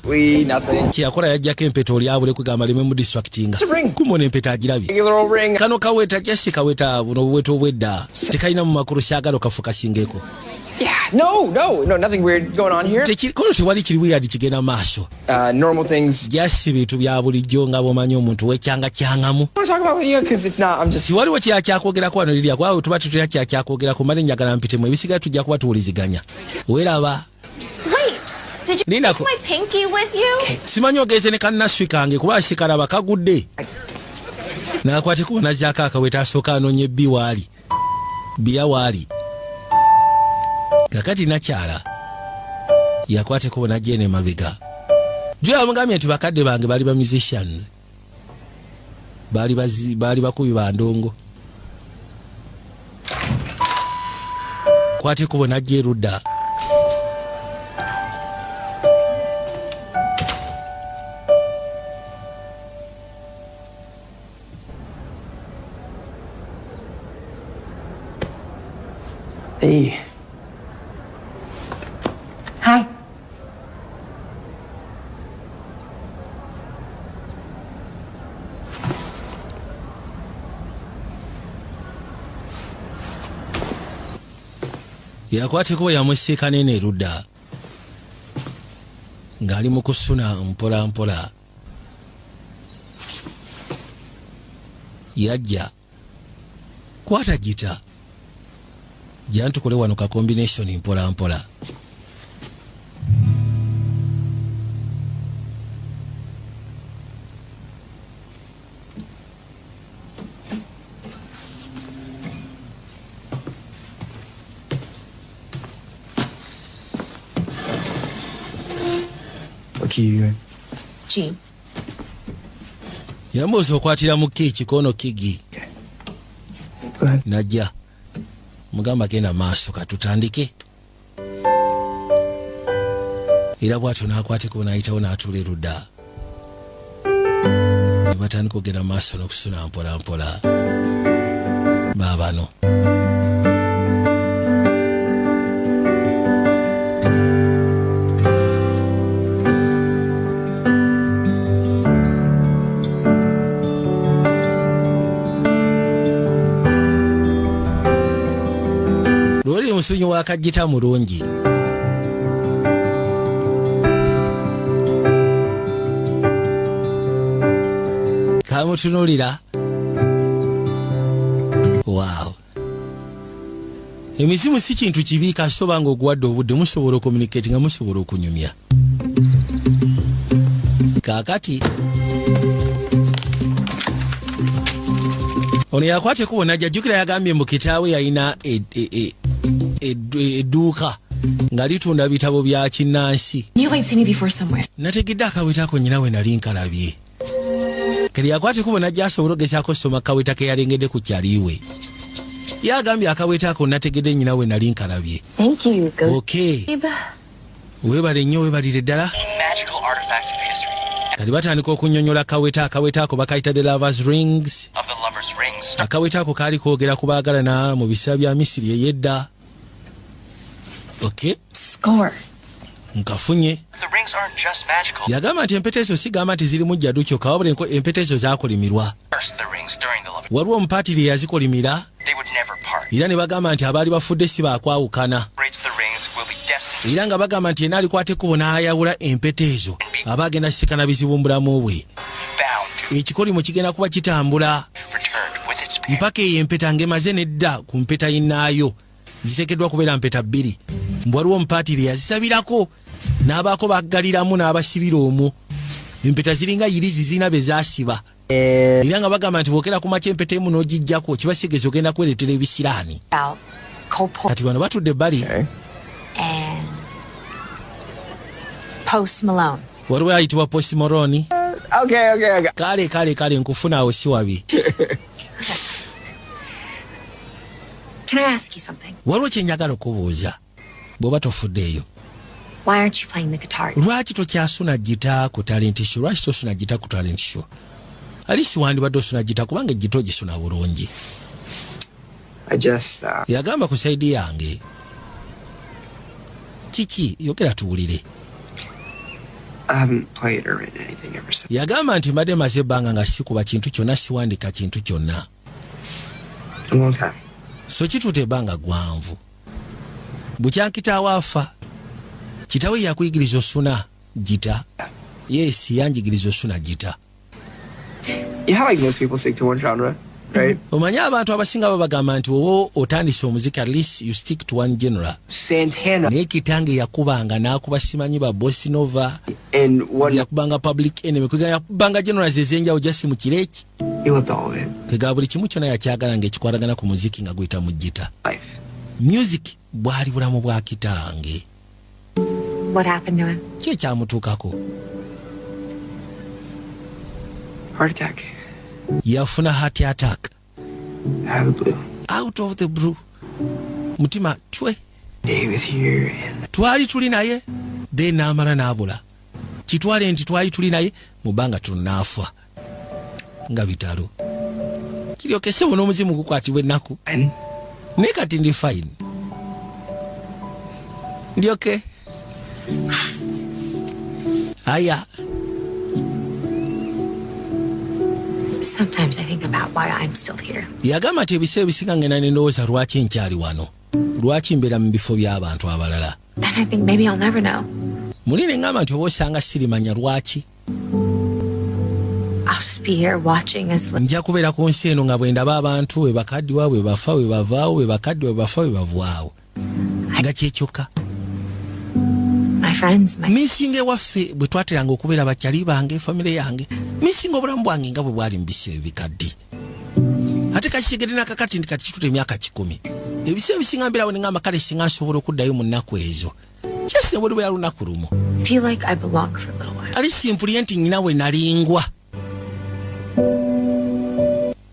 Nothing. Kyeyakola yajjako empeta oli abule kwegamba leme mu distractinga. Kumona empeta agirabye. Regular old ring. Kano kaweta jasi kaweta buno buweta obwedda. Tekalina mu makulu kyagala kafu kasingeko. Yeah. No. Nothing weird going on here. Kono tewali kiri weird kigenda maaso. Normal things. Jasi bintu bya bulijjo nga bw'omanyi omuntu wekyanga kyangamu. I want to talk about Lydia because if not, I'm just. Tiwaliwo kyakyakwogera wano Lydia kwawe tuba tutera kyakyakwogera ku mali njagala mpitemu ebisigaye tujja kuba tuwuliziganya. Weeraba. Wait, did you Nina take my pinky with you? Simanyi ogenze ne kannaswi kange kuba sikalaba kagudde. N'akwate kuba n'azzaako akaweta asooka anoonye bbi waali. Bbiya waali. Kakati nakyala yakwate kuba n'ajja eno emabega. Jjo yamugambye nti bakadde bange baali ba musicians. Baali bakubi ba ndongo. Kwate kuba n'ajja erudda. Hey. Hi. yakwateko yamusika nene erudda ng'ali mu kusuna mpola mpola. Yajja kwata gita jantukole wano ka combination mpola mpola. What key are you in? G. Yambuuza okwatira mu kiiki kono kigi. Go ahead. Najja mugamba genda maaso katutandike. Era bw'atyo n'akwateko n'ayitawo n'atuula erudda. Ne batandika okugenda maaso n'okusuna mpola mpola. Baabano. Lwali omusunyi wa kajjita mulungi. Kamutunulira. Wow. Emizimu si kintu kibi kasoba ng'oguwadde obudde musobola okomunicate nga musobola okunyumya. Kaakati ono yakwate kubona jjajjukira yagambye mu kitaawe yalina edduuka nga litunda bitabo bya kinnansi. Knew I'd seen you before somewhere. Nategedde akaweta ako nnyina we nali nkalabye. Kali yakwate kubona gy'asobola ogezaako ssoma akaweta ke yalengedde ku kyaliwe. Yagambye akaweta ako nategedde nnyina we nali nkalabye. Thank you, Ghost. Okay. Babe. Weebale nnyo weebalire ddala. Magical artifacts of history. Kali batandika okunnyonnyola akaweta ako bakayita the lovers rings. Of the lovers' rings. Akaweta ako kaali koogera ku baagalana mu biseera bya Misiri ey'edda. Okay. Score. Nkafunye. The rings aren't just magical. Yagamba nti empeta ezo sigamba nti zirimu jjadu kyokka wabula empeta ezo zaakolimirwa. First the rings during the lovers. Waliwo omupaatiri eyazikolimira They would never part. era ne bagamba nti abaali bafudde si baakwawukana. Rates the rings will be destined. Era nga bagamba nti yenna alikwata ekkubo n'ayawula empeta ezo aba agenda kusikana bizibu mu bulamu bwe. Bound to Ekikolimo kigenda kuba kitambula returned with its pair. mpaka eyo empeta ng'emaze nedda ku mpeta yinnaayo. Ziteekeddwa kubeera mpeta bbiri. Mbwe waliwo omupaatiri yazisabirako n'abaako baggaliramu n'abasibira omwo. Empeta ziringa yirizi zirina be zaasiba. Era nga bagamba nti bwokera ku makya empeta emu n'ogijjako kibasigeza ogenda kwereetera ebisiraani. Kati bano batudde ebbali. And Post Malone. Waliwo ayitibwa Post Malone. Okay. Kale nkufuna awo si wabi. Can I ask you something? Waliwo kye njagala okubuuza bw'oba tofuddeeyo. Why aren't you playing the guitar? Lwaki tokyasuna gita ku talent show? Lwaki tosuna gita ku talent show? Alisi wandibadde osuna gita kubanga gita ogisuna bulungi. I just, Yagamba ku saidi yange. Kiki yogera tuwulire. I haven't played or written anything ever since. Yagamba nti mbadde maze ebbanga nga sikuba kintu kyonna siwandika kintu kyonna. A long time. So kituute ebbanga gwanvu. Bukyankitaawo afa. Kitawe yakuyigiriza osuna gita. Yes, yanjigiriza osuna gita. You know how like most people stick to one genre, right? Omanya abantu abasinga babagamba nti wowe otandise omuziki at least you stick to one genre. Santana Naye kitange yakubanga n'akuba simanyi ba Bossa Nova. and one. Yakubanga Public Enemy. Kwegamba yakubanga genres ez'enjawulo jasi mu kireki. He loved all of it. Kwegamba buli kimu kyonna yakyagala ng'ekikwatagana ku muziki nga guyita mu gita. Life. Music bwali bulamu bwa kitange. What happened to him? Kyo kyamutuukako. Heart attack. Yafuna heart attack. Out of the blue. Out of the blue. Mutima twe. He was here and Twali tuli naye. Then n'amala n'abula. Kitwale nti twali tuli naye mu bbanga tunaafa. Nga bitalo. Kiryokese buno omuzimu gukwatibwa ennaku. and Naye kati ndi fine. Ndi okay? Aya. Sometimes I think about why I'm still here. Yagamba ati ebiseera ebisinga ngenda n'endowooza lwaki nkyali wano. Lwaki mbeera mu bifo by'abantu abalala. Then I think maybe I'll never know. Muli ne ngamba nti oba osanga sirimanya lwaki. I'll just be here watching as Nja kubeera ku nsi eno nga bwe ndaba abantu we bakaddiwa we bafa we bavaawo we bakaddiwa we bafa we bavaawo. Nga kyekyokka. my friends, my Misinge waffe bwe twateranga okubeera bakyali bange famire yange. Misinga obulamu bwange nga bwe bwali mu biseera ebikadde. Ate kakitegedde nakakati kati kitute emyaka 10. Ebiseera ebisinga mbeerawo ne ngamba kale singa nsobola okuddayo mu nnaku ezo. Kyesi ne bwe lubeera lunaku lumu. feel like I belong for a little while. Ali simpuli nti nnyina we nalingwa.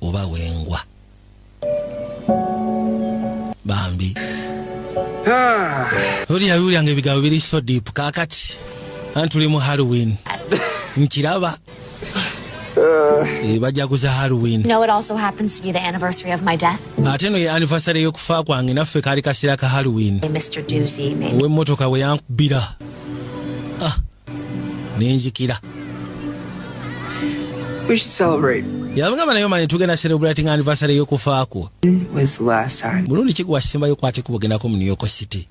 Oba wengwa. Bambi. Oli yawulyange ebigambo biri so deep kakati. Antuli mu Halloween. Nkiraba. Bajaguza Halloween. You know, it also happens to be the anniversary of my death. Ate no ye anniversary y'okufa kwange naffe kaali kaseera ka Halloween. Mr. Doozy made W'emmotoka we yankubira. Nenzikira. We should celebrate. Yabagamba nayo mani tugenda celebrating anniversary y'okufa kwo. Was the last time. Mulundi ki gwasembayo kwate kubogendako mu New York City.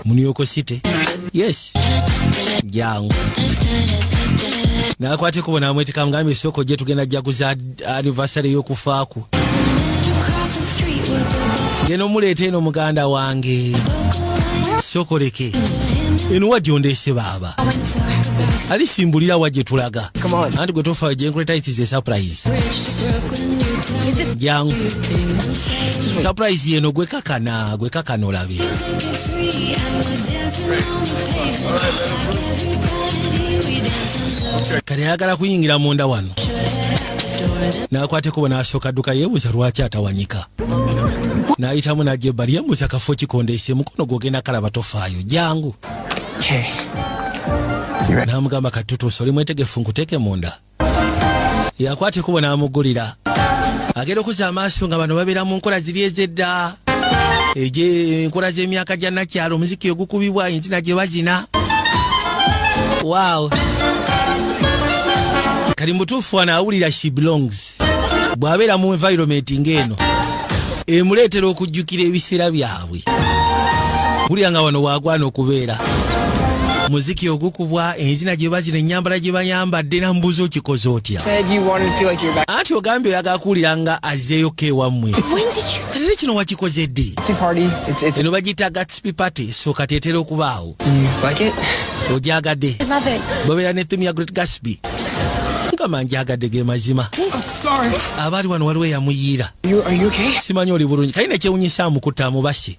Mu New York City? Yes. Jangu. Nakwate kubona amwetika mgambi isoko je tugenda jaguza anniversary y'okufa kwo. Geno muleete eno muganda wange. Sokoleke. Eno wajondese baba. Ali simbulira waje tulaga. Come on. Anti gwe tofa je nkuleta it is a surprise. Jangu. Surprise yeno gwe kakana olabi. Kale yagala kuyingira munda wano. Nakwate kubona ashoka duka yebuza lwaki atawanyika. Naayitamu najebali yebuza kafo kikondese mukono gogenda kalaba tofaayo. Jangu. Okay. Namugamba katutu soli mwetegefu nkuteke munda. Yakwate kubona amugulira. Agenda okuza amaaso nga bano babeera mu nkola ziri ezedda. Eje nkola z'emyaka gya nakyalo omuziki ogukubibwa enzina gye bazina. Wow. Kali mutuufu anaawulira she belongs. Bw'abeera mu environment ng'eno emuleetera okujjukira ebiseera byabwe. Bulya nga wano waagwana okubeera. Muziki ogukubwa enzina gye bazina ennyambala gye bayambadde na mbuzo kikoze otya. Said you wanted to feel like you're back. Ati ogambye oyagala kuwulira nga azzeeyo kewammwe. Kati kino wakikoze ddi? Gatsby party. It's Eno bagiyita Gatsby party so kati etera okubaawo. like it? Ojagadde. love it. Babeera ne theme ya Great Gatsby. Nkama njagadde ge mazima. Sorry. Abaali wano waliwo eyamuyiira. Are you okay? Simanyi oli bulungi. Kalina kyewunyisa amukutta amubase.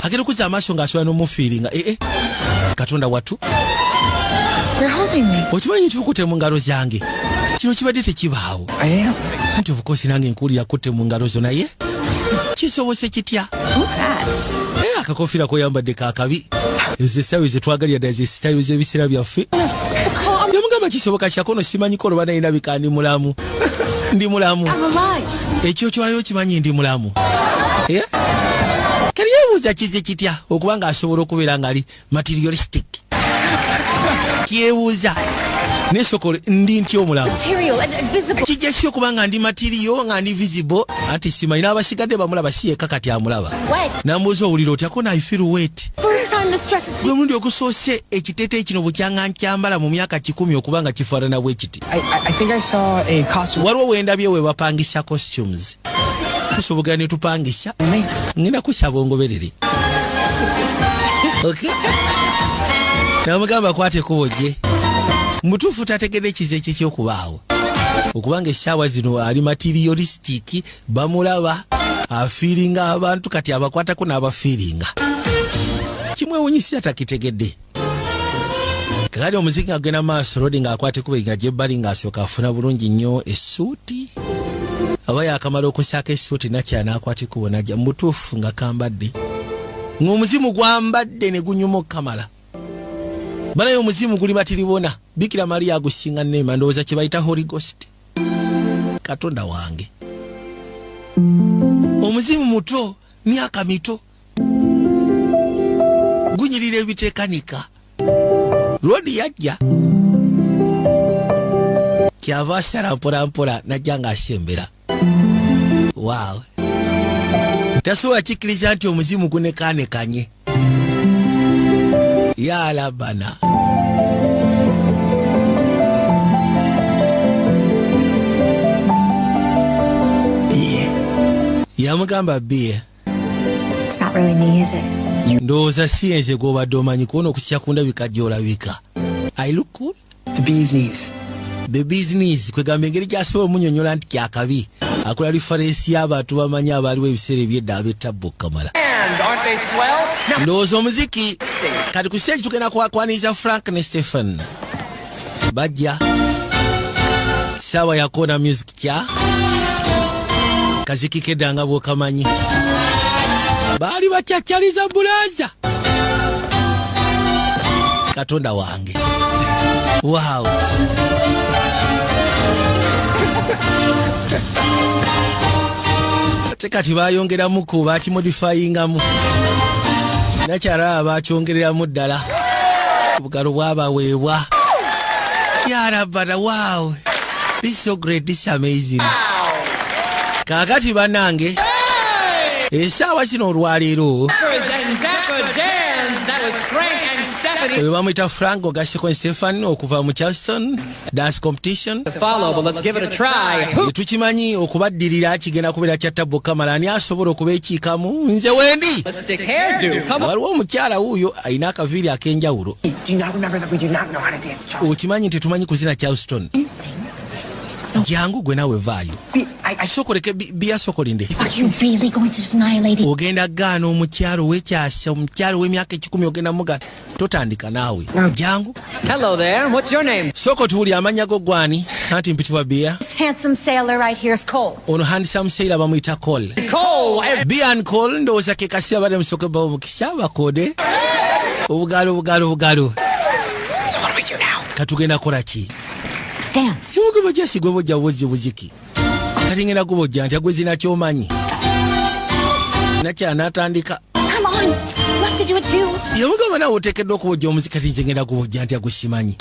Agenda okuza amaaso ng'asobola n'omufiiringa. Katonda watu. You're holding me. Okimanyi nti okutte mu ngalo zange. Kino kibadde tekibaawo. I am. Anti of course nange nkuwulira kutte mu ngalo zo naye. Kisobose kitya? Akakofiira koyambadde kaakabi. Ezo essaawa ze twagalira ddala ze sitayiro z'ebiseera byaffe. Yamugamba kisoboka kyakono simanyiko olwa naye ndabika ndi mulamu. Ndi mulamu. Ekyo kyolayo kimanyi ndi mulamu. Kali yeebuuza kize kitya okuba ng'asobola okubeera ng'ali materialistic. Kyebuuza. Nesokole ndi ntya omulamu. Material and visible. Kijja si okuba nga ndi material nga ndi visible anti simanyi n'abasigadde bamulaba si yekka kati amulaba. Nambuuza owulira otya ko I feel wet. First time this dress is Gwe mulundi ogusoose ekiteeteeyi kino bukyanga nkyambala mu myaka 10 okuba nga kifaanana bwe kiti. I think I saw a costume. Waliwo wendabye we bapangisa costumes. Tusobogera ne tupangisa. Ngenda kusaba ongoberere. Okay? Namugamba kwate kubojje. Mutuufu tategedde kize ky'okubaawo. Okubanga essaawa zino ali materialistic bamulaba afiiringa abantu kati abakwatako n'abafiiringa. Kimwewunyisa takitegedde. Kakati omuziki agenda maaso Rodi ng'akwate kubega gy'ebbali ng'asooka afuna bulungi nnyo essuuti. Aba yakamala okusaaka essuuti nakya n'akwate kubona gya mutuufu nga kambadde. Ng'omuzimu gwambadde ne gunyuma okukamala. Banayo omuzimu guli batiribona. Bikira Maria agusinga neema ndowooza kye bayita Holy Ghost. Katonda wange. Omuzimu muto, myaka mito. gunyirira ebitekanika Rodi yajja kyava asala mpolampola najja ng'asembera. Wow. Tasobola kikkiriza nti omuzimu gunekanekanye. Yalabana. Yamugamba bie. It's not really me, is it? Ndowooza si nze gw'obadde omanyi kuwona okusya ku ndabika gy'olabika. I look cool. The bee's knees. The business kwegamba engeri gy'asobola omunnyonnyola nti kyakabi akola lifarensi y'abantu bamanyi abaaliwo ebiseera ebyedda ab'ettabbo Kamala. Ndowooza omuziki kati ku stage tugenda kwakwaniriza Frank ne Stephen bajja saawa ya Kona Music kya kaziki keddanga bw'okamanyi baali bakyakyaliza bulaza Katonda wange. Wow. Tekati bayongeramu ku bakimodifyingamu nakyala bakyongereramu ddala obugalo bwabaweebwa. Yarabana. Wow, this is so great, this is amazing. Kakati banange esaawa kino olwaleero oyo bamwita Frank Ogaseko Stephen okuva mu Charleston dance competition. Tukimanyi okubaddirira kigenda kubeera kya Tabo Kamala ani asobola okubeekiikamu nze wendi. Waliwo omukyala wuuyo alina akaviiri ak'enjawulo. Okimanyi nti tumanyi kuzina Charleston. Jangu gwe nawe vaayo. Sokoleke bia sokolinde. Are you really going to deny, lady? Ogenda gaana omukyalo w'ekyasa omukyalo w'emyaka 10 ogenda muga totandika naawe. Jangu. Hello there. What's your name? Soko tuuli amanya go gwani anti mpitibwa bia. This handsome sailor right here is Cole. Ono handsome sailor bamuyita Cole. Cole. Bia and Cole ndowooza ke kasi abadde musoke ba omukisa bakode. Obugalo. So what do we do now? Katugenda kola ki? Dance. Yumugoba jasi gwe bojja buziki. Kati ngenda kubojja nti agwezina kyomanyi. Nakya natandika. Come on. You have to do it too. Yumugoba nawe oteekeddwa okubojja omuziki kati nze ngenda kubojja nti agwesimanyi.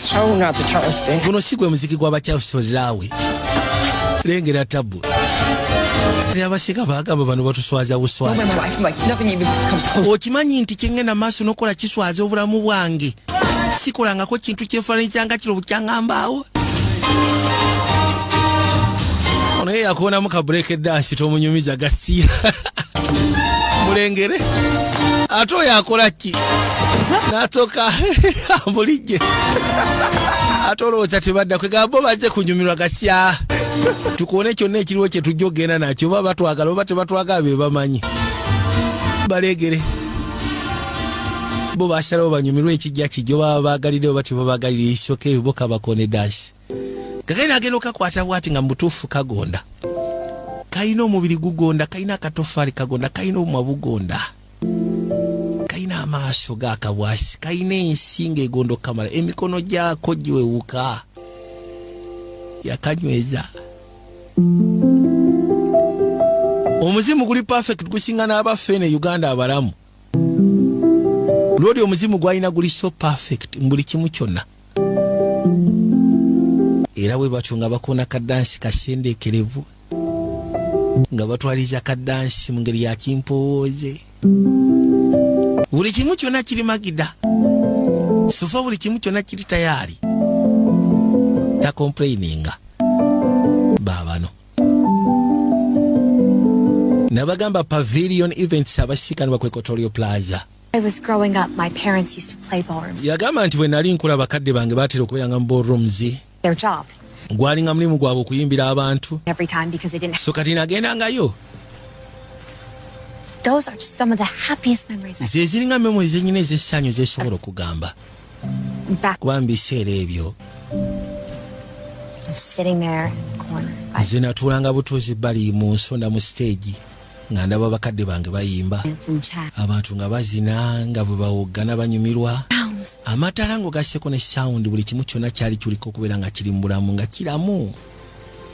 So not the Charleston. Guno si gwe muziki gw'abakyasolerawe. Lengera Tabu. Kati abasika bagamba bano batuswaza buswaza. My life, like nothing even comes close. Okimanyi nti kyengenda maaso n'okola kiswaza obulamu bwange. Sikolangako kintu kyefaananyizanga kiro bukyangambaawo. Ono ye yakubonamu ka break dance tomunyumiza gasiira. Mulengere. Ate oyo akola ki? N'atoka ambulijje. Ate olowooza tebadda kwegamba bo bazze kunyumirwa gasya. Tukuone kyonna ekiriwo kye tujja ogenda nakyo oba batwagala oba tebatwagala be bamanyi. Balegere. Bo basalawo banyumirwa ekijja kijjo baba baagalire oba tebabagalire isoke boka bakone dance. Kagenda agenda okakwata bwati nga mutuufu kagonda. Kayina omubiri gugonda, kayina akatofaali kagonda, kayina omumwa bugonda. Kayina amaaso gaakabwasi, kayina ensinga egondo Kamala, emikono gyako giwewuka. Yakanyweza. Omuzimu guli perfect gusinga n'abafeene Uganda abalamu. Lodi omuzimu gwalina guli so perfect mbuli kimu kyonna. Era bwe batyo nga bakona kadansi kasendeekerevu nga batwaliza kadansi mu ngeri ya kimpooze. Buli kimu kyonna kiri magida. Sofa buli kimu kyonna kiri tayari. Ta complaininga. Babano. Nabagamba Pavilion Events abasikani bakwe Kotorio Plaza. I was growing up, my parents used to play ballrooms. Yagamba nti bwe nali nkula bakadde bange batera okubeeranga mu ballrooms. Their job. Gwalinga mulimu gwabwe okuyimbira abantu. Every time because they didn't. So kati nagendangayo. Those are just some of the happiest memories. Ze ziringa memories ennyina ez'essanyu zesobola okugamba. Back Kuba mbiseera ebyo. of sitting there in the corner. Nze natuulanga butuuzi bali mu nsonda mu stage nga ndaba bakadde bange bayimba. Dance and chat. Abantu nga bazina nga bwe bawoggana banyumirwa. Sounds. Amataala ng'ogasseko ne sound buli kimu kyonna kyali kiliko okubeera nga kiri mu bulamu nga kiramu.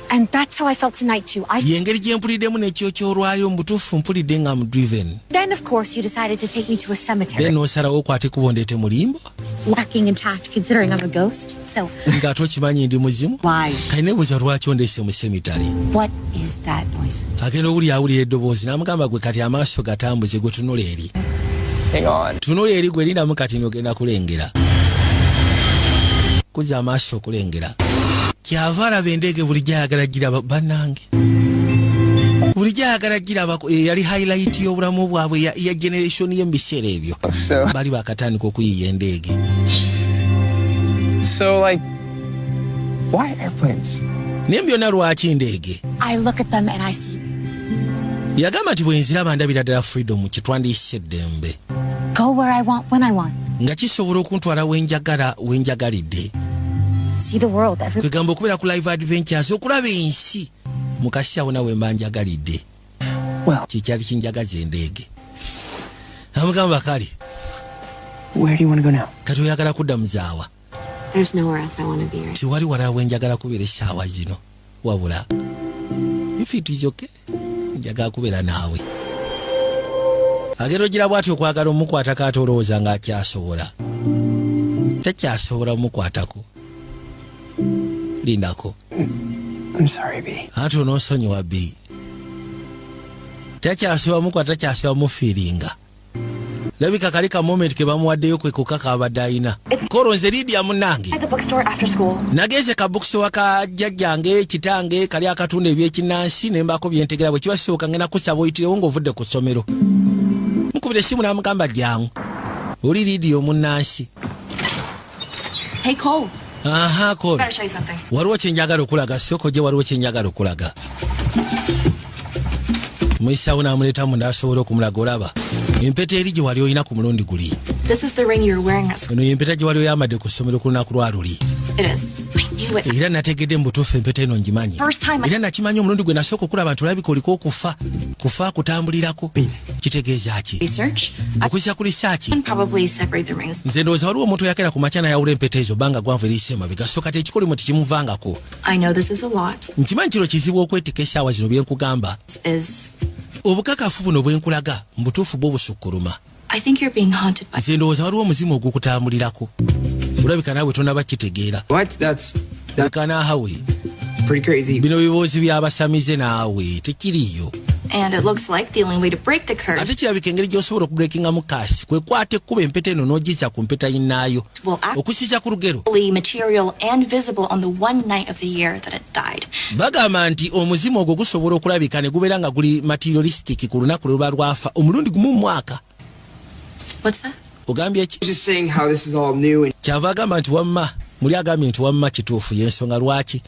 And that's how I felt tonight too. Yengeri gye mpulidemu n'ekyo ky'olwaliro mu butuufu mpulidde nga mu driven. Then of course you decided to take me to a cemetery. Then osalawo okwate kubondeete mulimbo. Lacking in tact considering I'm a ghost. So ng'ate okimanyi ndi muzimu. Why? Kalinebuuza lwaki ondeese mu cemetery. What is that noise? Agenda awulira eddoboozi n'amugamba gwe kati amaaso gatambuze gwe tunula eri. Hang on. Tunula eri gwe lindamu kati n'ogenda kulengera. Kuzza amaaso okulengera. Kyava alaba endege bulijjo ayagala giraba bannange. Bulijjo ayagala giraba yali highlight y'obulamu bwabwe ya generation y'ebiseera ebyo. Bali bakatandika okuyiiya endege. So like, why airplanes? Naye byonna lwaki ndege? I look at them and I see. Yagamba nti bwe nziraba ndabira ddala freedom kitwandiyise eddembe. Go where I want when I want. Nga kisobola okuntwala wenjagalidde. See the world. Kwegamba okubeera ku live adventures okulaba ensi mu kasyawo nawe mba njagalidde. Kikyali kinjagaza endege. Amugamba kale. Where do you want to go now? Kati oyagala kudda muzaawa. There's nowhere else I want to be right. Tiwali wala wenjagala kubeera essaawa zino. Wabula. If it is okay. Njagala kubeera naawe. Agero gira bwati okwagala omukwatako ate olowooza ng'akyasobola. Takyasobola omukwatako. Lindako. I'm sorry, B. Ate onoosonyiwa B. Takyasobola mukwata takyasobola mufiiringa. Labika kali ka moment ke bamuwaddeyo kwe kukaka abadde ayina. Koro nze Lydia munnange. Nageze ka bookstore ka jjajjange kitange kali akatunda ebyekinnansi ne mbako byentegera bwe kibasooka ngena kusaba oyitirewo ng'ovudde ku ssomero. Mukubira essimu n'amugamba jjangu. Oli Lydia omunnansi. Hey, Cole. Aha, Cole. Gotta show you something. Waliwo kye njagala okulaga, soko gye waliwo kye njagala okulaga. Mwisawo n'amuleeta munda asobola okumulaga olaba. Empeta eri gye wali olina ku mulundi guli. This is the ring you were wearing at school. Eno y'empeta gye wali oyambadde ku ssomero ku lunaku lwa luli. It is. I knew it. Era nategedde mu butuufu empeta eno ngimanyi. Era nakimanyi omulundi gwe nasooka okulaba nti olabika oliko okufa. Kufa kutambulirako. Kitegeeza ki? Research. Okuzza ku research. And probably separate the rings. Nze ndowooza waliwo omuntu yakera ku makya n'ayawula empeta ezo banga gwanvu eriise emabega so kati ekikolimu tekimuvangako. I know this is a lot. Nkimanyi kino kizibu okwetika essaawa zino bye nkugamba. Obukakafu buno bwe nkulaga mu butuufu bwo busukkuluma. I think you're being haunted by. Nze ndowooza waliwo omuzimu ogukutambulirako. Olabika naawe tonaba kitegeera. What? That's naawe. Pretty crazy. Bino biboozi by'abasamize naawe tekiriyo. And it looks like the only way to break the curse. Ate kirabika engeri gy'osobola okubreakingamu kaasi kwe kwata ekkuba empeta eno n'ogizza ku mpeta yinnaayo. Okusiza ku lugero. Material and visible on the one night of the year that it died. Bagamba nti omuzimu ogwo gusobola okulabika ne gubeera nga guli materialistic ku lunaku lwe luba lwafa omulundi gumu mu mwaka. What's that? Ogambye ki? Just saying how this is all new and Kyava agamba nti wamma muli agambye nti wamma kituufu y'ensonga lwaki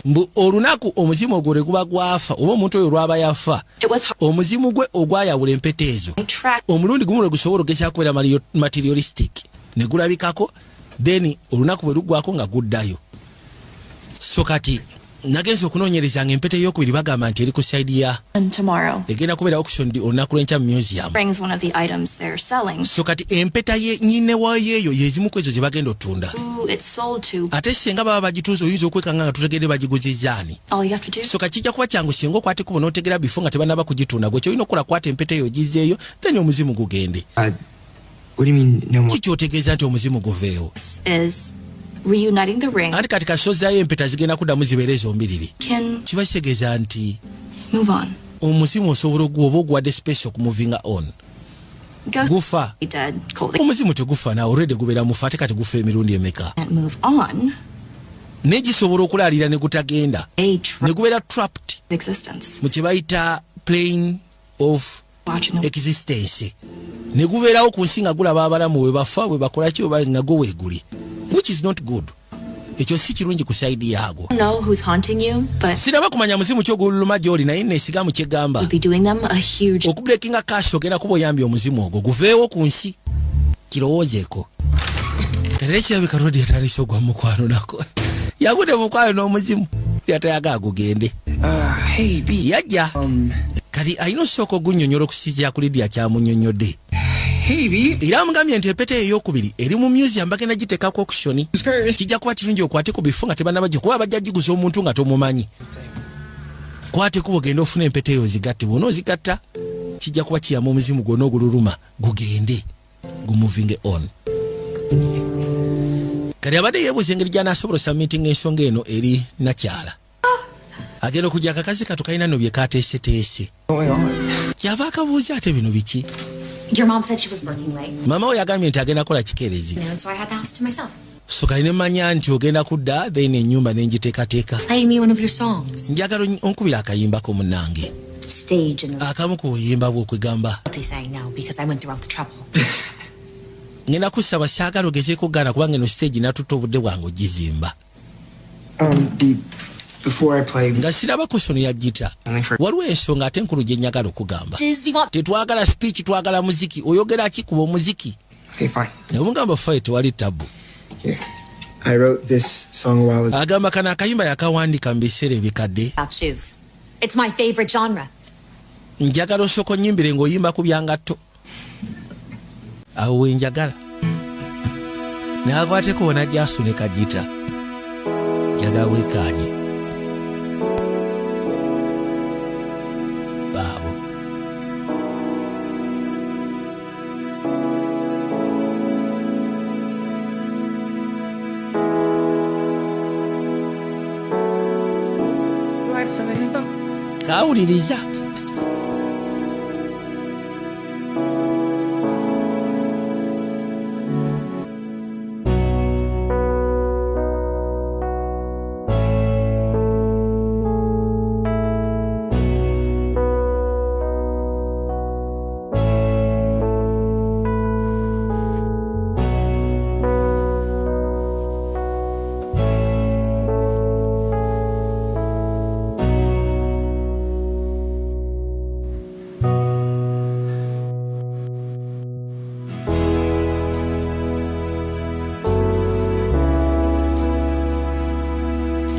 mbu olunaku omuzimu ogwo lwe guba gwafa oba omuntu oyo lwaba yafa omuzimu gwe ogwayawula empeta ezo omulundi gumu lwe gusobola okugezaako kubeera materialistic ne gulabikako then olunaku bwe luggwako nga guddayo so kati nagenze okunoonyereza nga empeta ey'okubiri bagamba nti eri ku side ya egenda kubeera auction olunaku lw'enkya mu museum so kati empeta ye nyine waayo eyo yezimu ku ezo ze bagenda otunda ate singa baba bagituuza oyinza okwekanga nga tutegedde bagiguzizaani so kati kijja kuba kyangu singa okwate kubo n'otegera bifo nga tebannaba kugitunda gwe kyolina okukola kwata empeta eyo ogizzeeyo then omuzimu gugende kikyotegeeza nti omuzimu guveewo reuniting the ring. Ati katika shozayo empeta zigenda kuddamu zibeere zombiriri. Kiba kitegeeza nti move on. Omuzimu osobola oba oguwadde space okumuvinga on. Gufa. Omuzimu tegufa na already gubeera mufa ate kati gufa emirundi emeka. Move on. Ne gisobola okulaalira ne gutagenda. Ne gubeera trapped. Existence. Mu kye bayita plane of existence. Ne gubeerawo ku nsi nga gulaba abalamu we bafa bwe bakola ki oba nga go weeguli. Which is not good. Ekyo si kirungi ku side yago. I know who's haunting you, but sinaba kumanya muzimu ky'ogululuma gy'oli naye neesigamu kyegamba. You'll be doing them a huge. Okubreakinga cash ogenda kuba oyambye omuzimu ogwo guveewo ku nsi. Kirowoozeeko. Era kirabika Rodi yatandise ogwa mukwano nako. Yagudde mukwano n'omuzimu. Yatayagala gugende. Hey, B. Yajja. Kati ayina osooka ogunnyonnyola okusinziira ku Lydia kyamunnyonnyodde. Era amugambye nti empeta ey'okubiri eri mu museum bagenda giteekako auction. Kijja kuba kirungi okwate ku bifo nga tebannaba gikuba bajja giguza omuntu nga tomumanyi. kwate kuba ogenda ofuna empeta eyo zigatte bwona ozigatta kijja kuba kiyama omuzimu gwonna ogululuma gugende moving on. Kati abadde yeebuuza engeri gy'anaasobola submittinga ensonga eno eri nakyala. Agenda okujja akakazi katu kalina nno bye kaateeseteese. Kyava akabuuza ate bino biki? Your mom said she was working late. Mama we yagambye nti agenda kukola kikeerezi. And so I had the house to myself. So kali ne mmanya nti ogenda kudda then ennyumba ne ngiteekateeka. Play me one of your songs. Njagala onkubira akayimbako munnange. Stage and Akamu ku buyimba bw'okwegamba. they say no because I went throughout the trouble. Ngenda kusaba saagala ogezeeko okugaana kubanga eno stage natutta obudde bwange ogizimba. Before I play, Nga siraba kusono ya gita. Waliwo ensonga ate enkulu gye njagala okugamba. Tetwagala speech, twagala muziki. Oyogera ki kuba omuziki? okay, fine. Obungamba ffe tewali tabu. Here, I wrote this song a while ago. Agamba kana akayimba yakawandika mu biseera ebikadde. About shoes. It's my favorite genre. Njagala osooka onnyimbire ng'oyimba ku byangatto. Awo we njagala. N'akwateko wona gy'asunika gita. Njagala weekaanye. Baabo. Kawuliriza.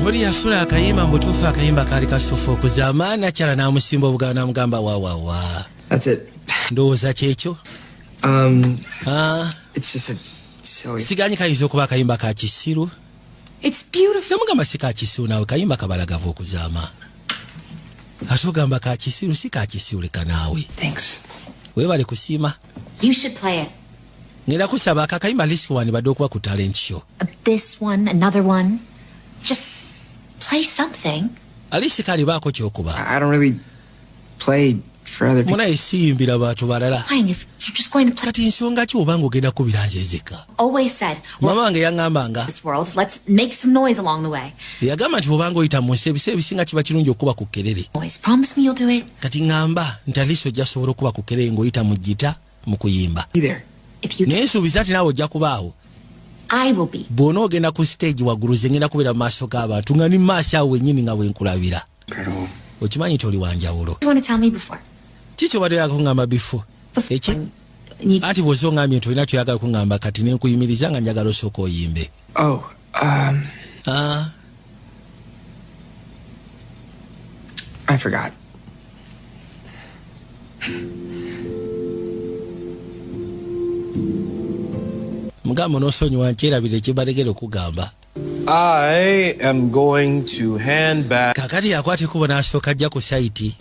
Buli yafuna akayimba mutuufu akayimba kaali kasufu okuzaama nakyala n'amusimba obugalo n'amugamba wa. That's it. Ndowooza kyekyo. It's just a silly. Siganyi kayinza okuba akayimba ka kisiru. It's beautiful. Namugamba si ka kisiru naawe kayimba kabalagavu okuzaama. Ate ogamba ka kisiru si ka kisiru leka naawe. Thanks. Weebale kusiima. You should play it. Ngenda kusaba akakayimba list wani badde okuba ku talent show. This one, another one. Just play something. Alisi kali baako kyokuba. I don't really play for other people. Munaye siyimbira bantu balala. Playing if you're just going to play. Kati nsonga ki obanga ogenda kubira nzezeka? Always said, we're Mama wange yaŋŋambanga. this world. Let's make some noise along the way. Yagamba nti obanga oyita mu nsi ebiseera ebisinga kiba kirungi okuba ku kkerere. Always promise me you'll do it. Kati ŋŋamba nti Alisi ojja sobola okuba ku kkerere ng'oyita mu gita mu kuyimba. Be there. If you Naye nsuubiza nti naawe ojja kubaawo. I will be. Bw'ona ogenda ku stage waggulu ze ngenda kubeera mu maaso g'abantu nga ni mu maaso awo wennyini nga bwenkulabira. Okimanyi nti oli wanjawulo. You want to tell me before? Kiki obadde oyagala kuŋŋamba bifo? Eki? You- Anti bw'oza oŋŋambye nti olina kyoyagala kuŋŋamba kati ne nkuyimiriza nga njagala osooka oyimbe. Oh, I forgot. Mugamba n'osonyiwa nkyerabira ekibalegera okugamba. I am going to hand back, Kakati yakwata ekkubo n'asooka ajja ku sayiti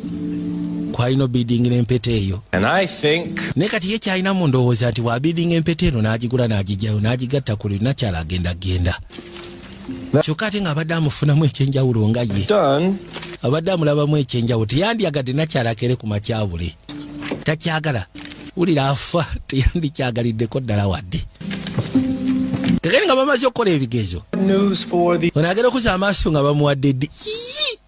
kwalina bidding n'empeta eyo. and I think Naye kati ye kyalinamu ndowooza nti bw'abiddinga empeta eno n'agigula n'agijjayo n'agigatta ku lunakyala agenda. Kyokka ate ng'abadde amufunamu ekyenjawulo nga ye. done. Abadde amulabamu ekyenjawulo teyandyagadde nakyala akere ku makyabule. Takyagala. Wulira afa teyandikyagaliddeko ddala wadde. Kakati nga bamaze okukola ebigezo. News for the Ono agenda okuza amaaso nga bamuwadde ddi.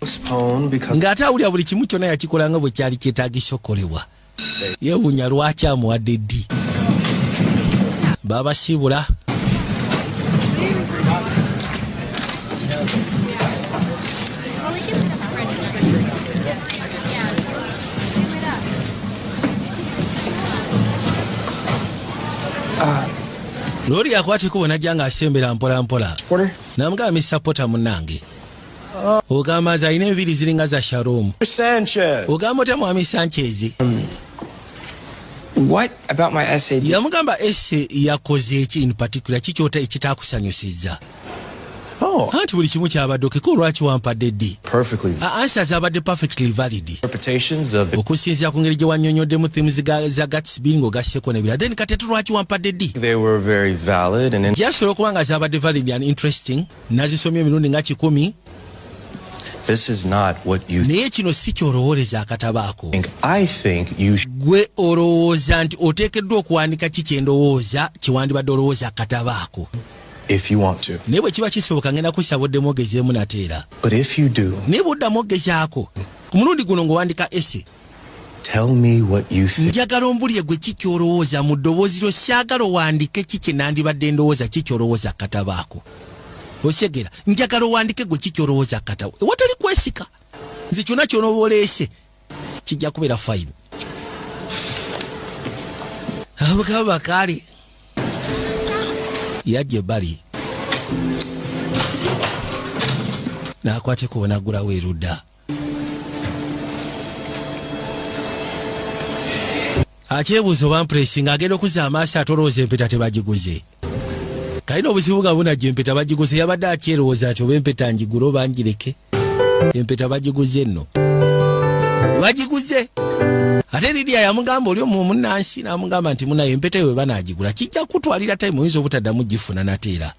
postpone because Ng'ate awulira buli kimu kyonna yakikola nga bwe kyali kyetaagisa okukolebwa. Yeewuunya lwaki amuwadde ddi. Baabasiibula. Looli yakwata ekkubo n'ajja ng'asembera mpola mpola. Porter? Namugamba Mr. Potter munnange. Ogamba nze alina enviiri ziringa za Shalom. Sanchez. Ogamba otya mwami Sanchez? What about my essay? Yamugamba esse yakoze eki in particular kikyota ekitaakusanyusizza. No. Anti buli kimu kyabadde ko lwaki wampadde ddi? Perfectly. Answers abadde perfectly valid. Interpretations of okusinziira ku ngeri gye wannyonnyoddemu themes za Gatsby ng'ogasseko n'ebirala. Then kati ate lwaki wampadde ddi? they were very valid and Gyasobola okuba nga zabadde valid and interesting. Nazisomye emirundi nga 10. this is not what you Naye kino si ky'olowooleza akatabo ako. think. I think you should. Gwe olowooza nti oteekeddwa okuwandika ki kye ndowooza kye wandibadde olowooza akatabo ako. If you want to. Naye bwe kiba kisoboka ngenda kusaba oddemu ogezeemu nateera. But if you do, Naye bw'oddamu ogezaako ku mulundi guno ng'owandika esse. tell me what you think. Njagala ombulye gwe ki ky'olowooza mu ddoboozi lyo, syagala owandike ki kye nandibadde ndowooza ki ky'olowooza akatabo ako. Osegera njagala owandike gwe ki ky'olowooza akatabo. Watali kwesika. Nze kyonna ky'onooba oleese kijja kubeera fine. Abagabo bakaali yajja ebbali n'akwateko n'aggulawo erudda. Akyebuuza oba mpresi ng'agenda okuzza amaaso atolowooza empeta tebagiguze. Kalina obuzibu nga bunajja empeta bagiguze. Yabadde akyerowooza nti oba empeta njigule oba njireke. Empeta bagiguze nno. Bagiguze. Ate Lydia yamugamba oli omu munnansi n'amugamba nti munaye empeta eyo banaagigula kijja kutwalira time oyinza obutaddamu gifuna nateera.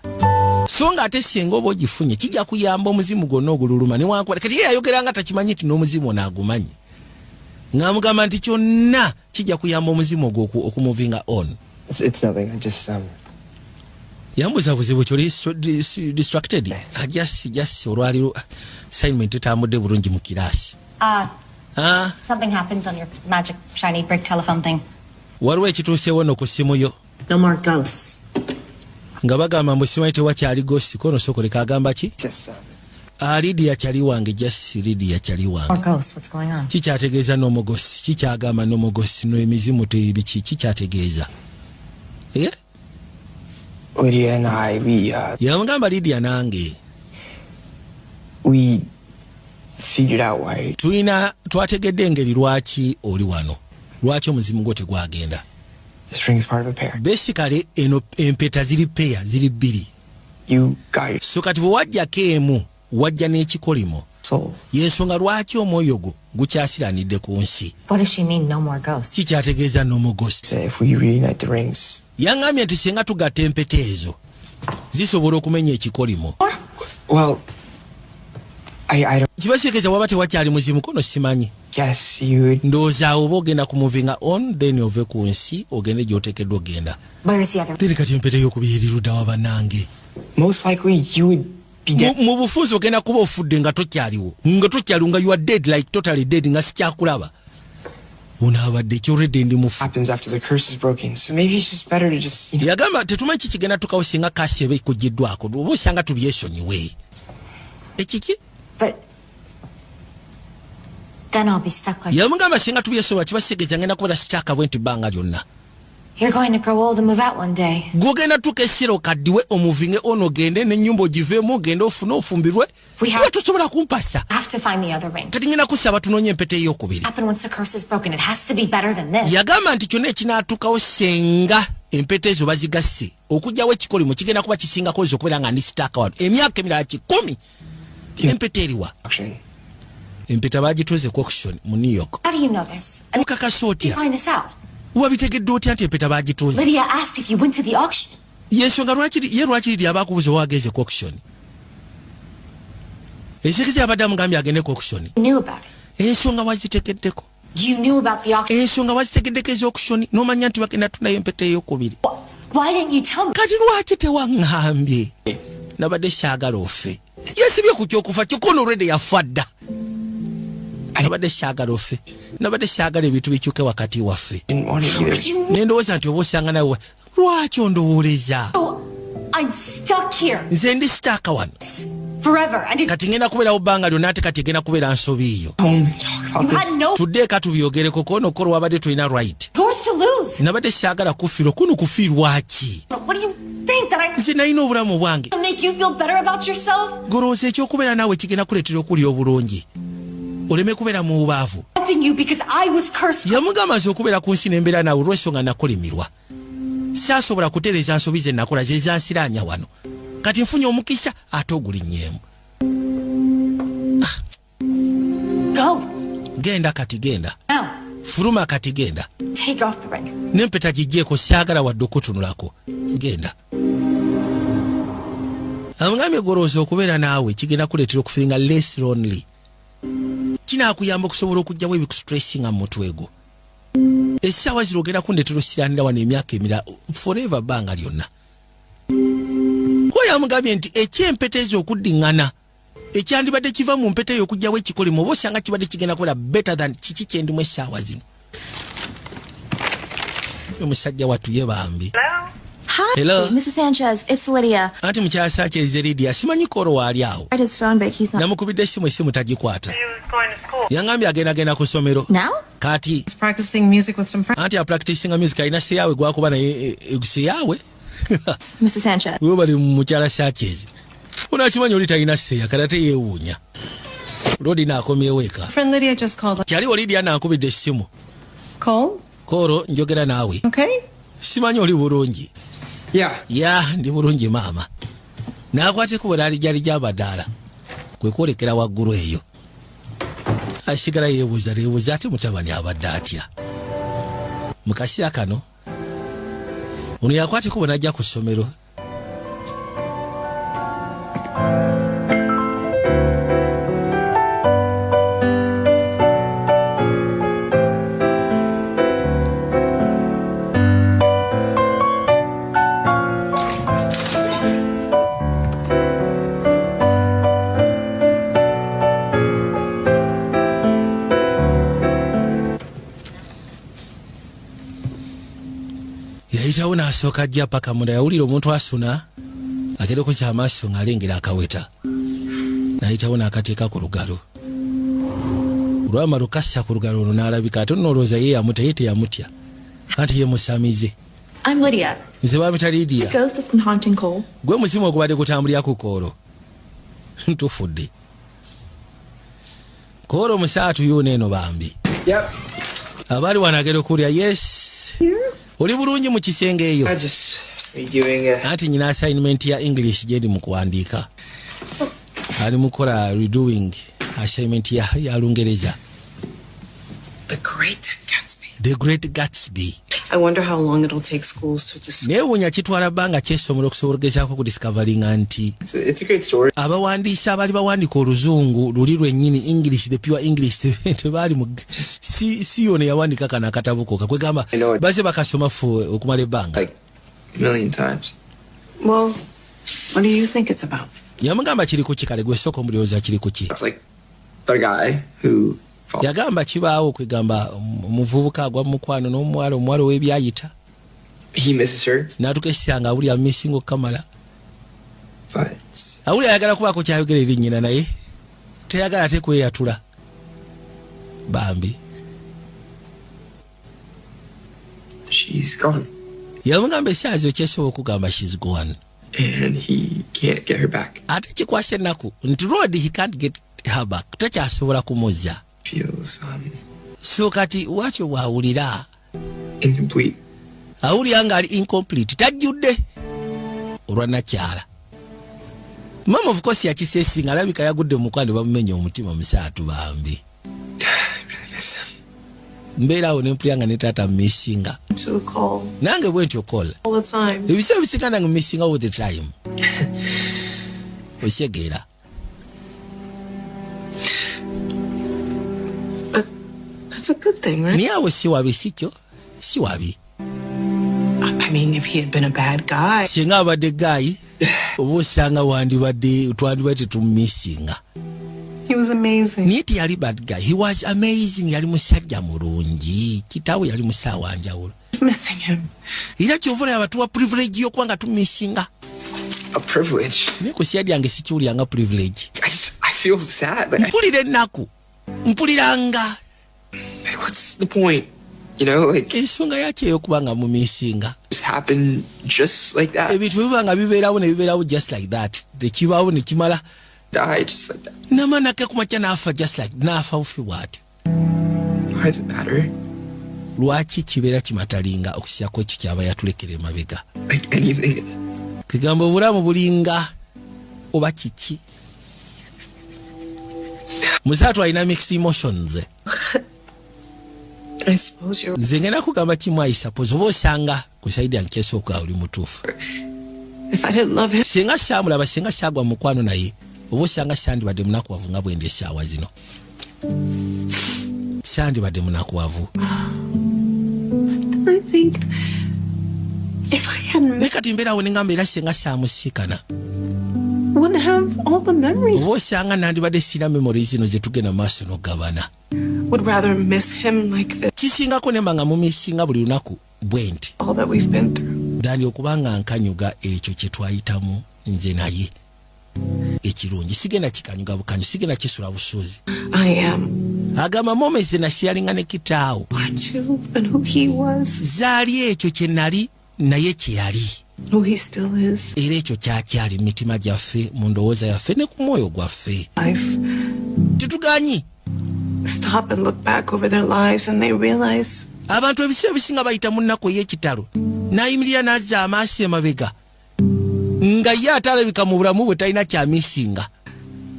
So nga ate singa oba ogifunye kijja kuyamba omuzimu gwonna ogululuma newankubadde kati ye yayogeranga takimanyi nti n'omuzimu onaagumanyi. Ng'amugamba nti kyonna kijja kuyamba omuzimu ogwo okumuvinga on. It's nothing. I just Yambuza buzibu kyoli distracted. Just olwaliro assignment etambudde bulungi mu kiraasi. Something happened on your magic shiny brick telephone thing. Waliwo ekituuseewo nno ku ssimu yo. No more ghosts. Nga bagamba mbu simanyi tewakyali gosi kono sokoleka agamba ki? just Lydia kyali wange just Lydia kyali wange. More ghosts. What's going on? Kikyategeeza n'omugosi. Kikyagamba n'omugosi n'emizimu tebiki kikyategeeza. Lydia and I, Yamugamba Lydia nange. we figured out why. Twategedde engeri lwaki oli wano. Lwaki omuzimu gwo tegwagenda. This ring's part of a pair. Basically eno empeta ziri pair ziri bbiri. You got your So kati bwe wajjako emu wajja n'ekikolimo. soul. Y'ensonga lwaki omwoyo gwo gukyasiranidde ku nsi. What does she mean, no more ghosts? Kikyategeeza n'omugosi. Say if we reunite the rings. Yaŋŋambye nti singa tugatta empeta ezo zisobola okumenya ekikolimo. Well, I don't Kibaseekeza waba tewakyali muzimu kono simanyi. guess you would. Ndowooza oba ogenda kumuvinga on then ove ku nsi ogende gy'oteekeddwa ogenda. Where is the other? Then kati empeta ey'okubiri eri ludda wa bannange. Most likely you would be dead. Mu bufuzi ogenda kuba ofudde nga tokyaliwo. Nga tokyaliwo nga you are dead like totally dead nga sikyakulaba. Unaabadde ekyoredde ndi mufu. Happens after the curse is broken. So maybe it's just better to just, Yagamba tetumanyi kikigenda tukawo singa kasi eba ekuggyiddwako. Oba osanga tubyesonyiwe. Ekiki? But then I'll be stuck like. Yamugamba singa tubyesobola kibaseegeza ngenda kubeera sitaaka bwe nti bbanga lyonna. You're going to grow old and move out one day. Gwogenda tukesera okaddiwe omuvinge ono ogende n'ennyumba ogiveemu ogende ofune ofumbirwe. Iwe tosobola kumpasa. I have to find the other ring. Kati ngenda kusaba tunoonye empeta ey'okubiri. Happen once the curse is broken. It has to be better than this. Yagamba nti kyonna ekinaatukawo senga empeta ezo bazigasse okugyawo ekikolimo kigenda kuba kisingako ezo okubeera nga ndi sitaaka wano emyaka emirala 10. Empeta eriwa. auction. Empeta baagituuze ku auction mu New York. How do you know this? And Okakasa how did you otya? find this out? Wabitegedde otya nti empeta baagituuze? Lydia asked if you went to the auction. Yensonga lwaki Lydia abaakubuuza wageze ku auction. Ensekezi yabadde amugambye agende ku auction. You knew about it. Ensonga wazitegeddeko. You knew about the auction. Ensonga wazitegeddeko ez'auction n'omanya nti bagenda tunayo empeta ey'okubiri. Why didn't you tell me? Kati lwaki tewaŋŋambye? Nabadde saagala ofe. Yesibye ku kyokufa kyokono already yafa dda. Nabadde saagala ofe. Nabadde saagala ebintu bikyuke wakati waffe. Didn't want it either. Nendowooza nti oba osanga nawe lwaki ondowooleza? Oh, I'm stuck here Nze ndi sitaaka wano. forever. And Kati ngenda kubeerawo bbanga lyonna ate kati egenda kubeera nsobi iyo. Home and talk about you had this. no Tuddeeka tubyogereko kono kolo wabadde tulina right. yours to lose. Nabadde saagala kufiirwa kuno kufiirwa ki? What do you think that I'm Nze nalina obulamu bwange. to make you feel better about yourself? Golowooza ekyokubeera naawe kigenda kuleetera okulya obulungi. Oleme kubeera mu bubaavu. Wanting you because I was cursed. Yamugamba nze okubeera ku nsi n'embeera naawe olw'ensonga nakolimirwa. Saasobola kutereeza nsobi ze nakola ze zansiraanya wano. kati nfunye omukisa ate ogulinyeemu. Go. Genda kati genda. Now. Fuluma kati genda. Take off the ring. Nempeta gigyeko saagala wadde okutunulako. Genda. Amugambye golooza okubeera naawe kigenda kuleetera okufiringa less lonely. Kinaakuyamba okusobola okugyawo ebikustressing mu mutwe gwo. Essaawa zino ogenda kundeetera osiranira wano emyaka emirala forever bbanga lyonna. Oyo amugambye nti ekyempeta ezo okuddiŋŋana ekyandibadde kiva mu mpeta eyo okugyawo ekikolemu oba osanga kibadde kigenda kubeera better than kiki kyendimu essaawa zino. Omusajja wattu ye bambi. Hi, Hello? Mrs. Sanchez. It's Lydia. Anti mukyasa kyeze Lydia simanyi Koro waali awo. Tried his phone, but he's not. Namukubidde essimu tagikwata. Yangambye agenda ku ssomero. Now? Kati He's practicing music with some friends. anti practicing music alina seyaawe gwakuba naye seyaawe. Mrs. Sanchez. Wewe bali mukyala Sanchez. Unakimanyi oli talina seya kadate yeewuunya. Rodi naakomyewo eka. Friend Lydia just called. Kyaliwo Lydia nankubidde essimu. Cole? Koro njogera naawe. Okay. Simanyi oli bulungi. Ya ndi bulungi maama. Naakwate kubo nalijja abadaala. Kwe kwolekera waggulu eyo. Asigala yeebuuza ate mutabani abadde atya. Mu kaseera kano ono yakwate kubo najja ku ssomero. Yayitawo n'asooka ajja paka munda yawulira omuntu asuna agenda okuzza amaaso ng'alengera akaweta. N'ayitawo n'akateeka ku lugalo. Olwamala okassa ku lugalo olwo n'alabika ate n'olowooza ye yamutya ye teyamutya. Anti ye musamize. I'm Lydia. Nze baamita Lydia. The ghost that's been haunting Cole. Gwe musimu ogubadde gutambulira ku Koolo. Ntufudde. Koolo musaatu yuuna eno bambi. Yep. Abaali wanagera okuwulira yes. Oli bulungi mu kisenge eyo. I just redoing it. Anti nyina assignment ya English gye ndi mu kuwandiika. Ali mukola redoing assignment ya Lungereza. The Great Gatsby. The Great Gatsby. I wonder how long it'll take schools to just. Neewuunya kitwala bbanga ky'essomero okusobola okugezaako ku discovering anti. It's a great story. Abawandiisi abaali bawandiika oluzungu luli lwennyini English the pure English tebaali mu si yono yawandiika kana akatabo kokka kwegamba baze bakasoma okumala ebbanga. Like a million times. Well, what do you think it's about? Yamugamba kiri ku kikale gwe sooka omulowooza kiri ku ki. It's like the guy who. Yagamba kibaawo kwegamba omuvubuka agwa mu mukwano n'omuwala w'ebyayita. He misses her. N'atukesanga awulira missing okamala. But. Awulira ayagala kubaako kyayogera eri nnyina naye teyagala ate kweyatula. Bambi. She's gone. Yamugamba esaazi okyesobola okugamba she's gone. And he can't get her back. Ate kikwasa ennaku nti Rod he can't get her back. Takyasobola kumuzza. Feels so kati wakyo bw'awulira incomplete. Awulira nga ali incomplete tajjudde olwanakyala. Mama of course yakiseesinga alabika yagudde mu mukwano bamumenya omutima musaatu bambi. Mbeerawo nempulira nga ne taata mmissinga. Nange bwe ntyo kola. Ebiseera bisinga nange mmissinga all the time. Osegeera. That's a good thing, right? Niawe si wabi sikyo. Si wabi. I mean, if he had been a bad guy. Singa abadde guy, oba osanga twandibadde tummissinga. He was amazing. Nieti yali bad guy. He was amazing. Yali musajja mulungi. Kitaawe yali musaawa njawulo. Missing him. Era kyovula abatuwa privilege y'okuba nga tummissinga. A privilege. Naye ku siyadi yange sikiwulyanga privilege. I feel sad. Mpulira ennaku. Mpuliranga. Like, what's the point? You know, like. Ensonga yaki ey'okuba nga mumissinga. Just happen just like that. Ebintu biba nga bibeerawo ne bibeerawo just like that. Tekibaawo ne kimala. Die just like that. Namanake kumakya n'afa just like n'afa bufi bw'atyo. Why does it matter? Lwaki kibeera kimatalinga okusiyako ekyo kyaba yatulekera emabega. Like anything. kigamba obulamu bulinga oba kiki musatu alina mixed emotions. I suppose you're... Zengena kugamba kimu I suppose oba osanga kusaidi ankeso kwa uli mutufu. If I didn't love him... Singa shamulaba singa shagwa mukwano naye oba osanga sandibadde munakuwavu nga bwende essaawa zino. Sandibadde munakuwavu. I think if I hadn't met... Nekati mbeerawo nengamba era singa shamusikana. Wouldn't have all the memories. Oba osanga nandibadde sina memories zino zetugenda maaso n'ogabana. Would rather miss him like this. Kisingako nemba nga mumisinga buli lunaku bwenti. All that we've been through. Dani okubanga nkanyuga ekyo kye twayitamu nze naye. Ekirungi sigenda kikanyuga bukanyu sigenda kisula busuuzi. I am. Agamba moments na sharinga ne kitaawo. And who he was. Zaali ekyo kye nali naye kye yali. Who he still is. Era ekyo kyakyali mu mitima gyaffe mu ndowooza yaffe ne ku mwoyo gwaffe. Tetuganyi. Stop and look back over their lives and they realize. Abantu ebiseera bisinga bayita mu nnaku ey'ekitalo. N'ayimirira n'azza amaaso emabega. Nga ye atalabika mu bulamu bwe talina kyamisinga.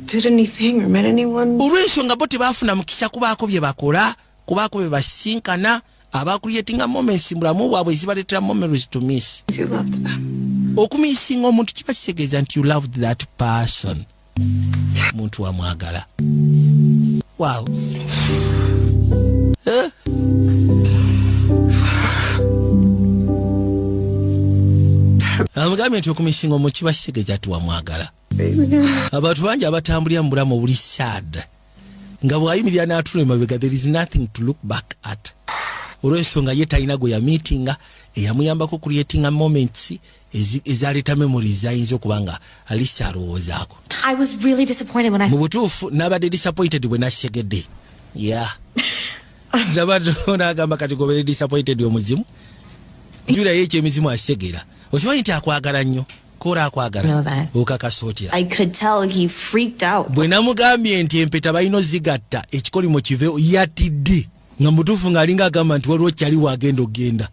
Did anything or met anyone? Olw'ensonga bo tebaafuna mukisa kubaako bye bakola, kubaako bye basinkana, abaakuliyetinga moments mu bulamu bwabwe ezibaleetera memories to miss. You loved them. Okumisinga omuntu kiba kitegeeza nti you loved that person. Muntu wamwagala. Wow. Amugambye nti okumisinga omuntu kiba kitegeeza nti wamwagala. Abantu bangi abatambulira mu bulamu obuli sad. Nga bw'ayimirira n'atula emabega there is nothing to look back at. Olw'ensonga ye talina gwe yamiitinga eyamuyambako creating moments ezaleeta memories zayinza okuba nga alisa alowoozaako. I was really disappointed when I... Mu butuufu n'abadde disappointed bwe nasegedde. Yeah. Nabadde n'agamba kati gobere disappointed omuzimu. Jula ye ekyemizimu asegera. Okimanyi nti akwagala nnyo. Kola akwagala. Okakasa otya. I could tell he freaked out. Bwe namugambye nti empeta balina ozigatta ekikolimo kive yatidde. Nga mutuufu ng'alinga agamba nti waliwo kyali wagenda ogenda.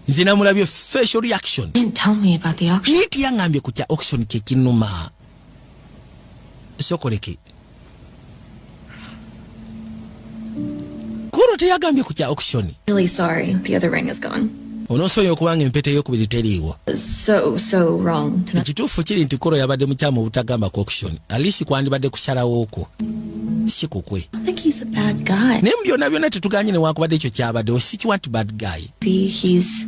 Nze namulabye facial reaction. Didn't tell me about the auction. Niti yangambye ku kya auction kye kinnuma. Sokoleke. Kuro teyagambye ku kya auction. Really sorry. The other ring is gone. Onosobola okubanga empeta ey'okubiri teriiwo. So wrong. Ekituufu kiri nti Kuro yabadde mukyamu obutagamba ku auction. Alisi kwandibadde kusalawooko. Si kukwe. I think he's a bad guy. Naye byonna byonna tetuganye ne wankubadde ekyo kyabadde osikiwanti bad guy. He's...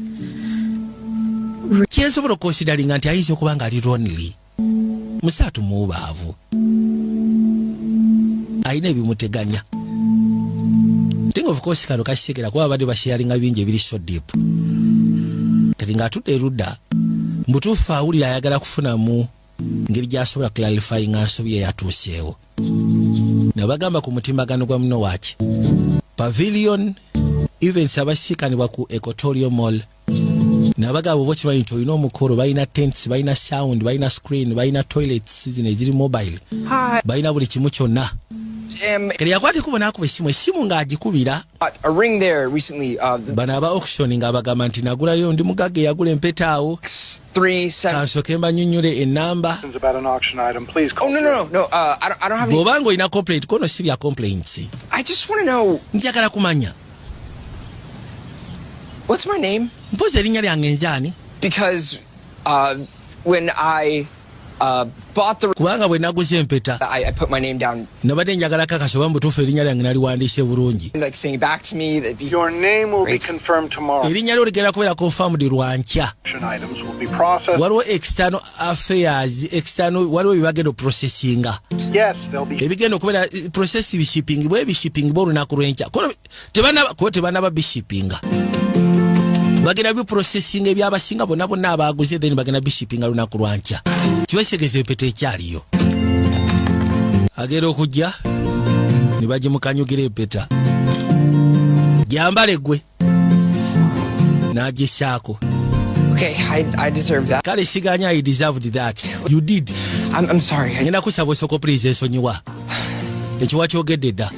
Kyensobola okukonsideringa nti ayinza okuba nga ali lonely. Musaatu muubaavu. Alina ebimuteganya. Think of course kano kasisekera kuba abadde basharinga bingi ebiri so deep. Kati ng'atudde erudda mutuufu awulira ayagala kufunamu ngeri gy'asobola clarifying nsobi ye yatuuseewo. Nabagamba ku mutimbagano gwa muno waaki. Pavilion events abasiikanibwa ku Equatorial Mall. Nabagamba oba kimanyi nti olina omukolo balina tents, balina sound, balina screen, balina toilets zino eziri mobile. Balina buli kimu kyonna. Kali yakwate kubo n'akuba essimu ng'agikubira. A ring there recently. Bano aba auction ng'abagamba nti nagulayo ndi mugagga eyagula empeta awo. 37. Kansooke mbannyonnyole ennamba. Oh, no. I don't have any... Bw'obanga olina complaint kono si bya complaints. I just want to know... Njagala kumanya. What's my name? Mpozi erinnya lyange njaani? Because when I bought the... Kubanga bwe naguze empeta. I put my name down. Nabadde njagala kakasa oba mbutuufu erinnya lyange naliwandiise bulungi. Like saying back to me that... Your name will be confirmed tomorrow. Erinnya lyo ligenda kubeera confirmed lwankya. Items will be processed. Waliwo external affairs, waliwo ebibagenda processinga. Yes, they'll be... Ebigenda okubeera process bishipping, bwe bishipping b'olunaku lw'enkya. Ko tebanaba bishippinga. Bagenda bi processing ebyabasinga bonna abaguze then bagenda bishippinga lunaku lwankya. Kibasigeze empeta ekyaliyo. Agera okujja ne bagimukanyugira empeta. Gyambale gwe. N'agisaako. Okay, I deserve that. Kale siganya I deserved that. You did. I'm sorry. Ngenda kusaba osoko please ensonyiwa. Ekiwa kyogedde dda.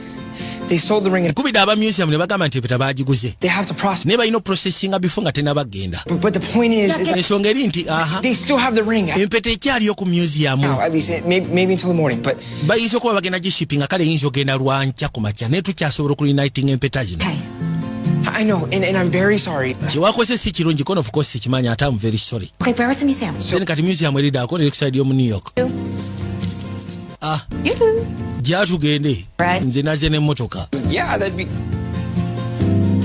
They sold the ring and kubida aba museum ne bagamba nti empeta bagiguze. they have to process. Ne balina processing before nga tenabagenda. But the point is Ensonga eri nti they still have the ring. empeta ekyaliyo ku museum. Now, at least maybe until the morning, but bayinza okuba bagenda gishippinga kale yinza ogenda lwankya ku makya naye tukyasobola okureuniting empeta zino. I know, and I'm very sorry. Kyewakoze si kirungi kono of course kimanya ate I'm very sorry. Okay, where was the museum? Then kati museum eridaako neri ku side y'omu New York. You do. Gyatugende. Right. Nze naze n'emmotoka. Yeah, that'd be...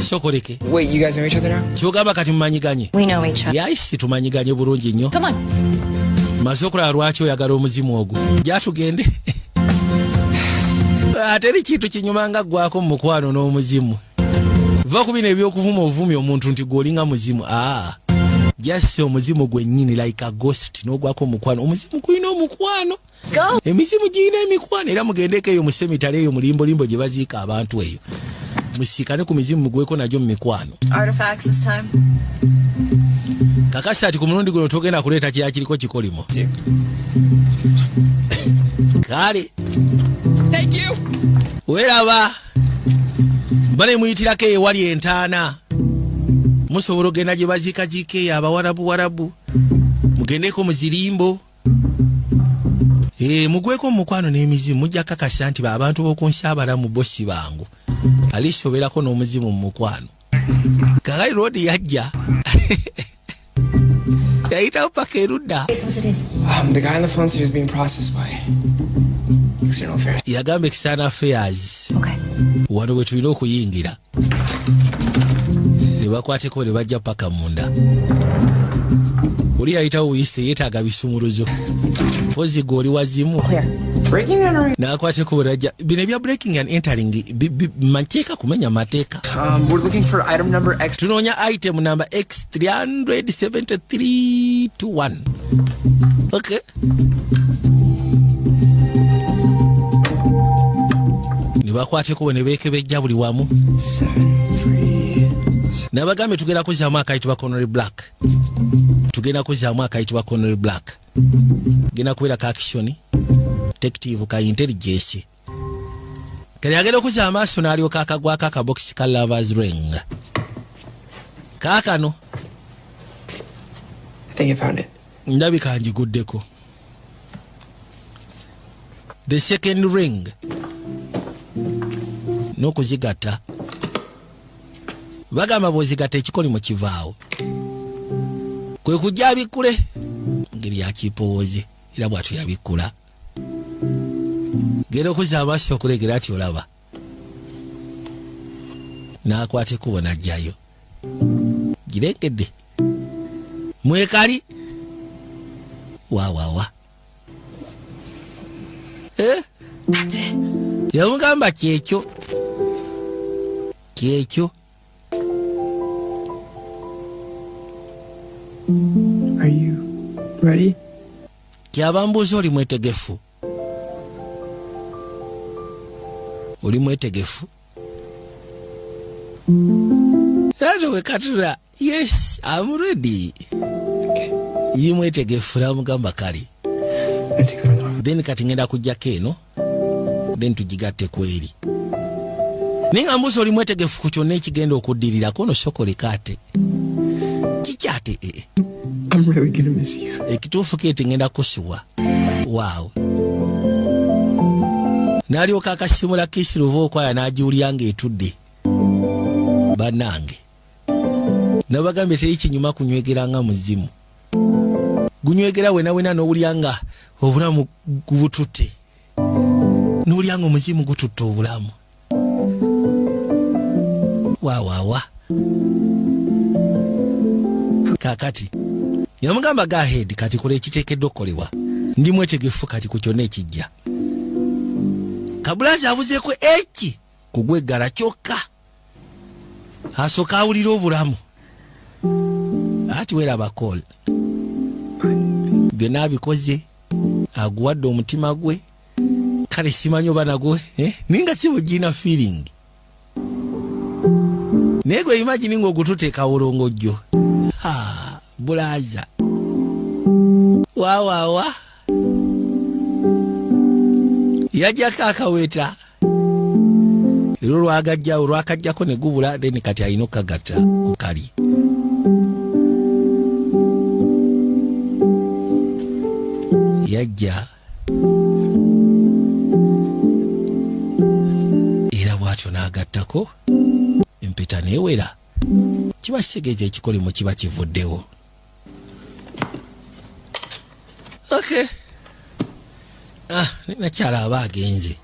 Sokoleke. Wait, you guys know each other now? Kyogamba kati mumanyiganye. We know each other. Yaisi tumanyiganye bulungi nnyo. Come on. Maze okulaba lwaki oyagala omuzimu ogwo. Gyatugende. Ate eri kintu kinyumanga gwako mu mukwano n'omuzimu. Va ku bino ebyokuvuma ovumi omuntu nti gwolinga muzimu. Just omuzimu gwennyini like a ghost n'ogwako omukwano. Omuzimu gulina omukwano. Go. Emizimu giyina emikwano era mugendeko eyo mu semitale eyo mulimbolimbo gye baziika abantu eyo. Musiikane ku mizimu mugweko nagyo mu mikwano. Artifacts this time. Kakasi ati ku mulundi guno togenda kuleeta kya kiriko kikolimo. Kale. Thank you. Weraba. Bale muyitirako ewali entaana. Musobola ogenda gye baziikaziika eyo abawarabu. Mugendeko mu zirimbo. Mugweko mukwano n'emizimu mujja kakasa nti abantu b'okunsi abalamu bossi bangu. Alisoberako n'omuzimu mu mukwano. Kagai road yajja. Yayitawo paka erudda. The guy on the phone said he was being processed by External Affairs. Yagamba External Affairs. Okay. Wano we tulina okuyingira. Ne bakwateko ne bajja paka munda. Oli yayitawo wiyise yeetaaga bisumuluzo. Pozi goli wazimu. Breaking and entering. Nakwateko bw'ajja. Bino ebya breaking and entering mateeka kumenya mateeka. We're looking for item number X. Tunoonya item number X37321. Okay. Ne bakwateko ne beekebejja buli wamu. 7-3. Nabagambe tugenda kuzaamu akayitibwa Connery Black. Tugenda kuzaamu akayitibwa Connery Black. Genda kubeera ka action. Detective ka intelligence. Kale agenda okuza amaaso n'alyoka akagwako akabokisi ka Lover's Ring. Kaakano. I think I found it. Ndabika njiguddeko. The second ring. N'okuzigata. Bagamba bw'ozigata ekikoli mu kivaawo. Kwe kujja abikkule. Ngeri yakipoozi. Era bw'atyo yabikkula. Genda okuza amaaso okulegera ati olaba. N'akwateko bo n'ajjayo. Giregedde. Mwekali. Wa. That's it. Yamugamba kyekyo. Are you ready? Kyabambuuza oli mwetegefu. Oli mwetegefu. Yado wekatira. Yes, I'm ready. Okay. Yi mwetegefu namugamba kali. Then kati ngenda kujjako eno. Then tugigatte kweri. Ninga mbuso oli mwetegefu ku kyonna ekigenda okuddirirako no sokoleka ate. Kikyate I'm really gonna miss you. Ekituufu kete ngenda kusuwa. Wow. Nalyoka akasimula kisiruva okwaya n'agiwulya ng'etudde. Bannange. Nabagambye teri kinyuma kunywegera nga muzimu. Gunywegera wena n'owulya nga obulamu gubututte. N'owulya nga omuzimu gututte obulamu. Wa. Kakati. Yamugamba go ahead kati kola ekiteekeddwa okukolebwa. Ndi mwetegefu kati ku kyonna ekijja. Kabulazi abuzeeko eki kugweggala kyokka. Asooka awulira obulamu. Ati weraba call. Byonna abikoze. Aguwadde omutima gwe. Kale simanyi oba nagwe. Ninga si bugina feeling. Naye gwe imagine ng'ogututeeka olongojjo. Bulaza. Wa. Yajjako akaweta. ero lwakajjako ne gubula then kati alina okukagatta ku kali. Yajja era bw'atyo n'agattako empeta neewera. Kiba kitegeeza ekikolimo kiba kivuddewo. Okay. Nakyala aba agenze.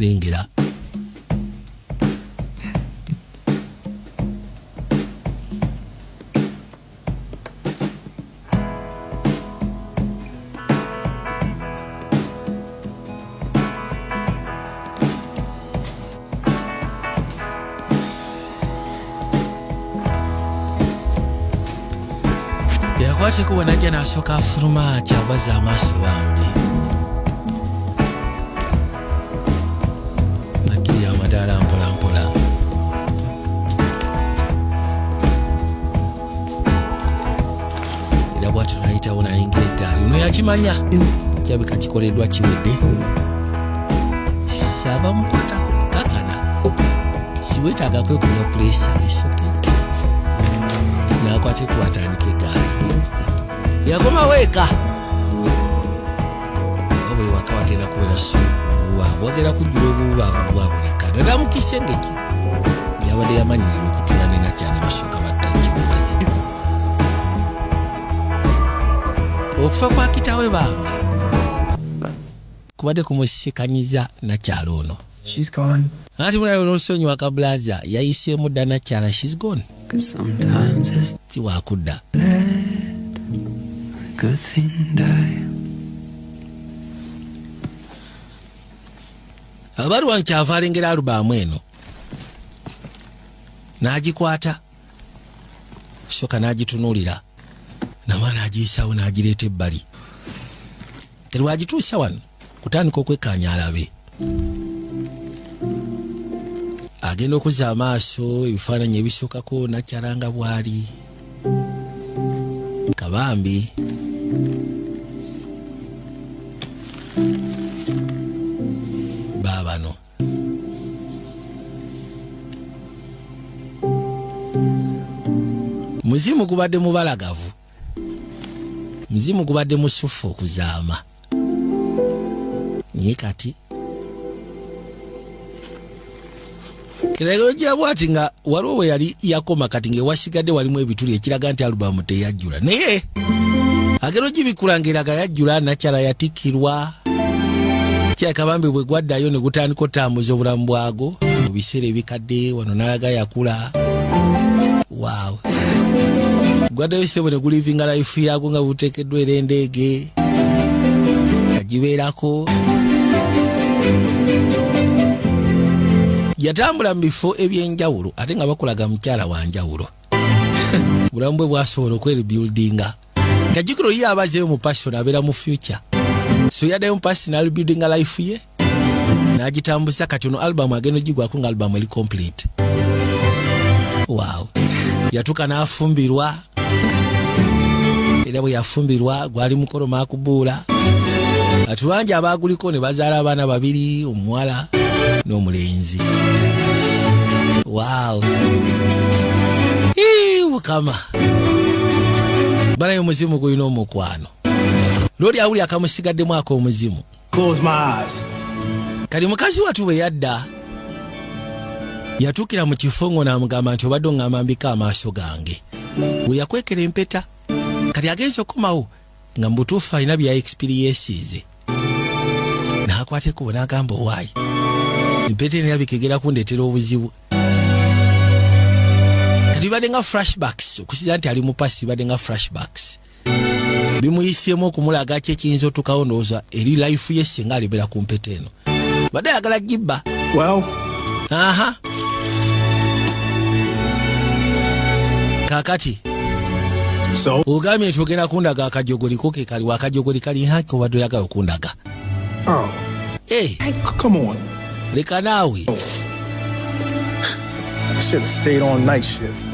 Lengera. Yakwateko wanajja n'asooka afuluma akyabaza amaaso bambi. Akiri amadaala mpola mpola. Era bw'atyo n'ayitawo n'ayingira eggaali. Ono yakimanya kirabika kikoleddwa kiwedde. Saba mukwatako kakana. Siwetaaga kwekunya puleesa esooke. N'akwata ekwatandika eggaali. Yakoma weka. Obuli waka watera kubeera suubuwaavu. Wagera kujjula obuwaavu bwa buli kano. Era mu kisengeki yabadde yamanyirira okutula ne Nakyala basooka batta ekibugazi. Okufa kwa kitaawe bambi kubadde kumusikanyiza Nakyala ono. She's gone. Ati munayo n'osonyiwa kabulaza yayiseemu dda Nakyala. She's gone. Sometimes it's tiwakudda. good thing die. Abaruwa kyava alengera alubamu eno n'agikwata soka n'agitunuulira nama n'agiyisawo n'agireeta ebbali. Terwagituusa wano kutandika okwekkaanya alabe. Agenda okuzza amaaso ebifaananyi ebisookako Nakyala nga bw'ali kabambi. Baabano muzimu gubadde mubalagavu, muzimu gubadde musufu okuzaama. Nye kati kiragiro bwati nga waliwo we yali yakoma kati ng'ewasigadde walimu ebituli ekiraga nti alubamu teyajjula. Naye agero gibikulangiraga yajjula. Nakyala yatikkirwa. Kyakabambi bwe gwaddayo ne gutandika otambuza obulamu bwago mu biseera ebikadde. Wano n'alaga yakula. Wow. Gwaddayo sebo ne gulivinga life yago nga buteekeddwa era endeege yagibeerako. Yatambula mu bifo ebyenjawulo ate nga bakulaga mukyala wa njawulo. Bulamu bwe bwasobola okwerebuildinga. Kajjukiro ye abazeeyo mu passion abeera mu future. So yaddayo mu personal building life ye n'agitambuza. Kati ono album agenda ogigwako nga album eri complete. Wow. Yatuuka n'afumbirwa. Era bwe yafumbirwa gwali mukolo maakubuula. Atubangi abaaguliko ne bazaala abaana babiri, omuwala n'omulenzi. Wow. Mukama. Balayo muzimu gulina omukwano. Lori awuli akamusigaddemu ak'omuzimu. Close my eyes. Kali mukazi watu bwe yadda yatuukira mu kifo n'amugamba nti obadde oŋŋamba mbika amaaso gange. We yakwekera empeta. Kati agenze okukomawo nga mbutuufu alina bya experiences. N'akwateko n'agamba owaayi. Empeta eno yabikegera kundeetera obuzibu. Kati bibadde nga flashbacks okusinza nti ali mu pasi bibadde nga flashbacks. Bimuyiseemu okumulaga ki ekiyinza otukawo ndowooza eri life ye singa alebera ku mpeta eno. Badde ayagala gibba. Well. Aha. Kakati. So. Ugambye nti ogenda kundaga akajogoliko ke kali wakajogoli kali haki obadde oyagala okundaga. Oh. Hey. Come on. Leka naawe. I should have stayed on night shift.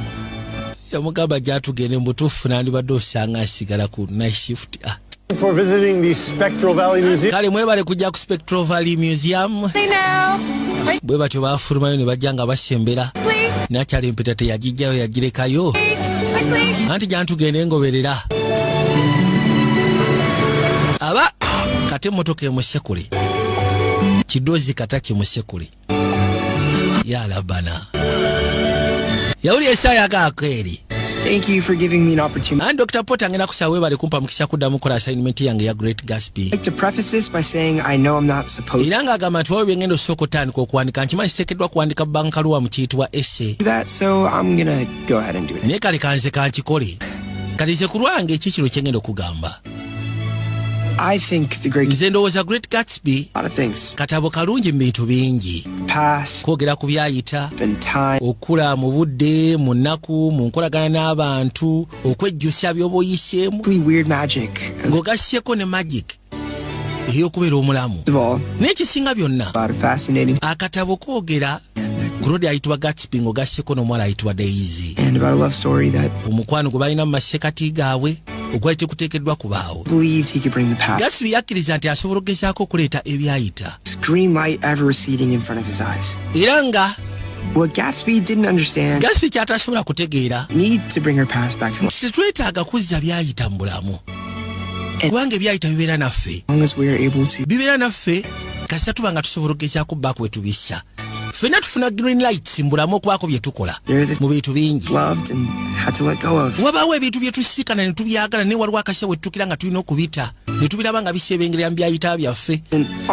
Yamugamba gy'atugende mu butuufu n'andibadde osanga asigala ku night shift. For visiting the Spectral Valley Museum. Kale mwebale kujja ku Spectral Valley Museum. Bwe batyo bafulumayo ne bajja nga basembera. Nakyali mpeta teyagijjayo yagirekayo. Anti jantugende ngoberera. Aba kate motoka emusekule. Kidozi kataki musekule. Ya labana. Yauli esaya kakeri. Thank you for giving me an opportunity. And Dr. Potter ngena kusawe bali kumpa mukisha kuddamu kola assignment yange ya Great Gatsby. I'd like to preface this by saying I know I'm not supposed Iranga agamba nti wawe ngendo soko tani ko kuandika nchimanyi sekedwa kuandika bankaluwa mu kiyitibwa essay. that, so I'm gonna go ahead and do it. Ne kale kanze kankikole. Kalize ku lwange ekikiro kyengendo kugamba. I think the great Nze ndowooza Great Gatsby a lot of things. katabo kalungi mu bintu bingi. Past Kwogera ku byayita, and time. okula mu budde, mu nnaku, mu nkolagana n'abantu, okwejjusa by'oboyiseemu, Weird magic. ng'ogasseko ne magic ey'okubeera omulamu. Of all, N'ekisinga byonna, a lot of fascinating akatabo koogera ku Lord ayitibwa Gatsby ng'ogasseko n'omuwala ayitibwa Daisy. and about a love story that Omukwano gwe balina mu masekati gaabwe ogwali tekuteekeddwa kubaawo. believed he could bring the past. Gatsby yakkiriza nti asobola okugezaako okuleeta ebyayita. Green light ever receding in front of his eyes. Era nga What Gatsby didn't understand, Gatsby ky'atasobola kutegeera need to bring her past back to life. tetwetaaga kuzza byayita mu bulamu. Kubanga ebyayita bibeera naffe. As long as we are able to. Bibeera naffe kasita tuba nga tusobola okugezaako bbaako bwe tubissa. Ffenna tufuna green lights mu bulamu okubaako bye tukola mu bintu bingi. Loved and had to let go of. Wabaawo ebintu bye tusiikana ne tubyagala naye waliwo akasya bwe tutukira nga tulina okubita ne tubiraba nga bisebengerera mu byayita byaffe.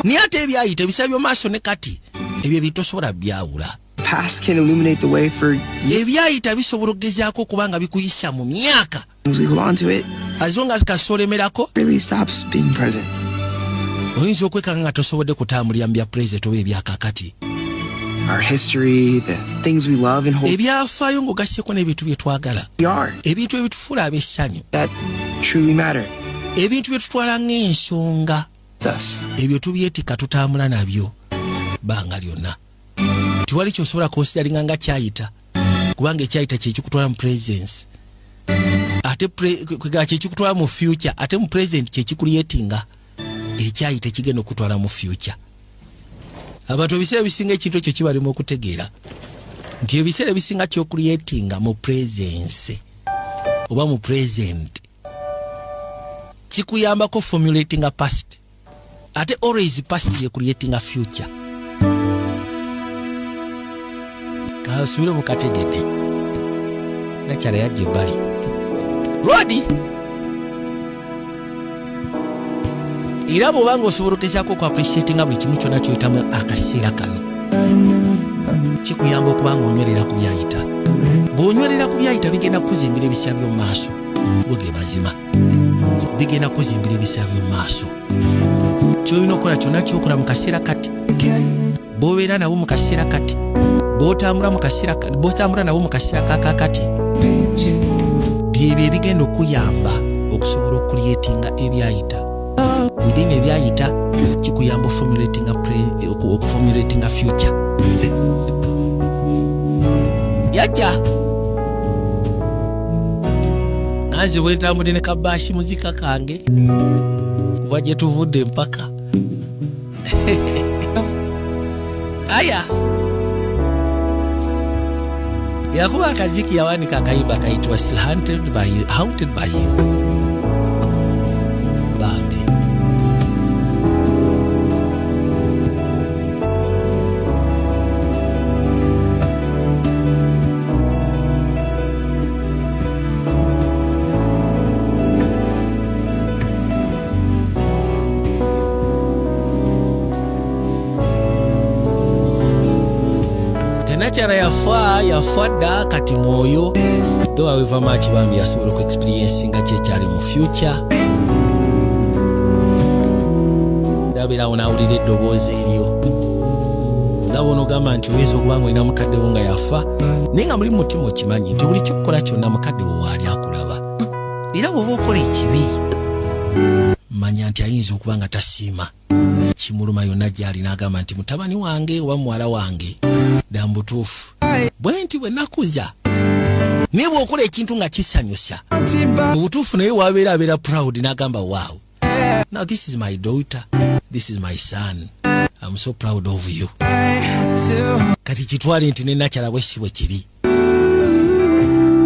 Naye ate ebyayita ebisa by'omu maaso ne kati ebyo bitosobola byawula. Past can illuminate the way for Ebyayita bisobola okugezaako okuba nga bikuyisa mu myaka. as we hold on to it. As long as kasolemerako Really stops being present. oyinza okwekanga nga tosobodde kutambulira mu bya present oba ebyakakati. Our history, the things we love and hold Ebyafaayo ng'ogasseko n'ebintu bye twagala. we are Ebintu ebitufuula ab'essanyu. that truly matter. Ebintu bye tutwala ng'ensonga. Thus, Ebyo tubyetika tutambula nabyo banga lyonna. Tiwali ky'osobola kwosidalinga nga kyayita. Kubanga ekyayita kye kikutwala mu presence. Ate kye kikutwala mu future. Ate mu present kye kikuliyetinga. Ekyayita kigenda okutwala mu future. Abantu ebiseera ebisinga ekintu ekyo kibalema okutegeera nti ebiseera ebisinga kyokuliyetinga mu presence oba mu present kikuyambako formulating a past. Ate always past ye creating a future. Kasubire mu kategede. Nakyala yajja ebbali. Rwadi! Era bw'oba ng'osobola okugezaako ku appreciatinga buli kimu kyonna kyoyitamu akaseera kano. Kikuyamba okuba ng'onywerera ku byayita. Bw'onywerera ku byayita bigenda kuzimbira ebisya by'omu maaso. Bwege mazima. Bigenda kuzimbira ebisya by'omu maaso. Kyolina okukola kyonna kyokola mu kaseera kati. Bw'obeera nabo mu kaseera kati. Bw'otambula nabo mu kaseera kakakati. Byebyo ebigenda okuyamba okusobola okuliyetinga ebyayita. Within ebyayita kikuyamba formulating a future. Yajja anze bwentambudde ne kabashi muzika kange kuva gye tuvudde mpaka aya yakuba akaziki yawanika akayimba kayitibwa Haunted by You. Bambi Nakyala yafa dda kati mwoyo though however much bambi yasobola ku experience nga kyekyali mu future. Ndabeerawo nawulira eddoboozi eryo nga bonogamba nti oyinza okuba nga olina mukadde wo nga yafa naye nga muli mu mutima okimanyi nti buli kyokukola kyonna mukadde wo waali akulaba. Era bw'oba okola ekibi manya nti ayinza okuba nga tasiima. Kimuluma yonna gy'ali n'agamba nti mutabani wange oba muwala wange dda mbutuufu bwe nti bwe nakuza. Naye bw'okola ekintu nga kisanyusa mu butuufu naye wabeera abeera proud n'agamba waawo Now this is my daughter, this is my son. I'm so proud of you. Kati kitwale nti ne nakyala bwe kiri.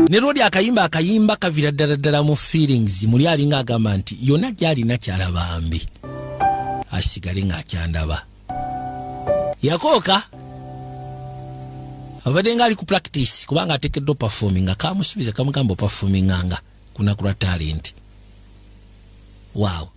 Ne Rodi akayimba kavira ddala mu feelings muli alinga agamba nti yonna gyali nakyala bambi. Asigale ng'akyandaba. Yakooka abadde nga ali ku practice kubanga ateekeddwa performing akamusubiza kamugamba performinganga kunakula talent. Wow.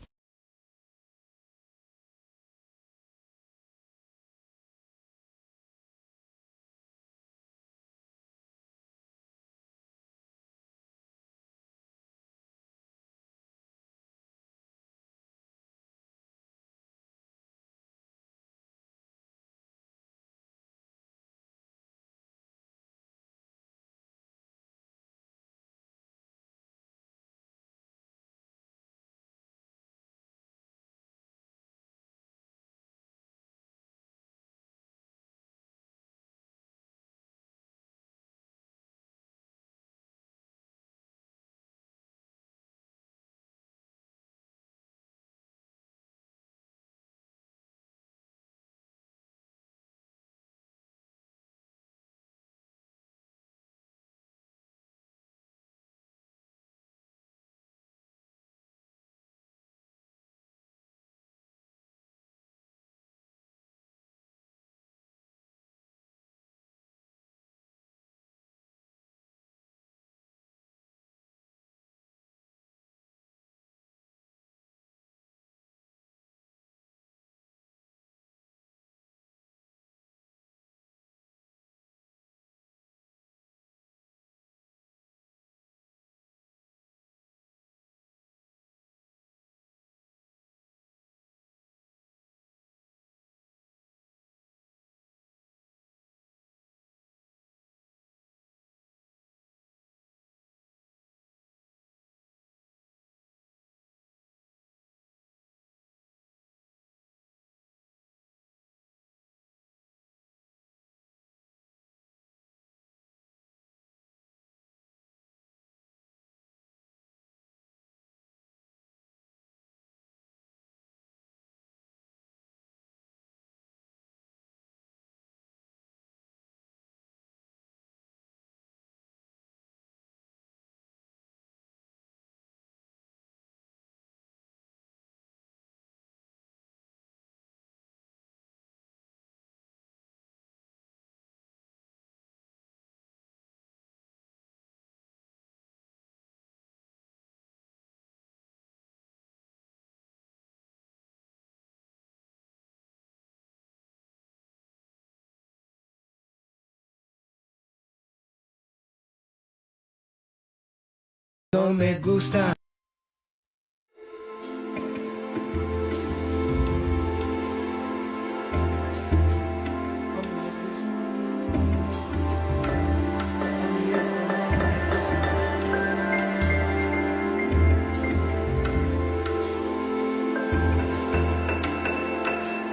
No me gusta. No me gusta.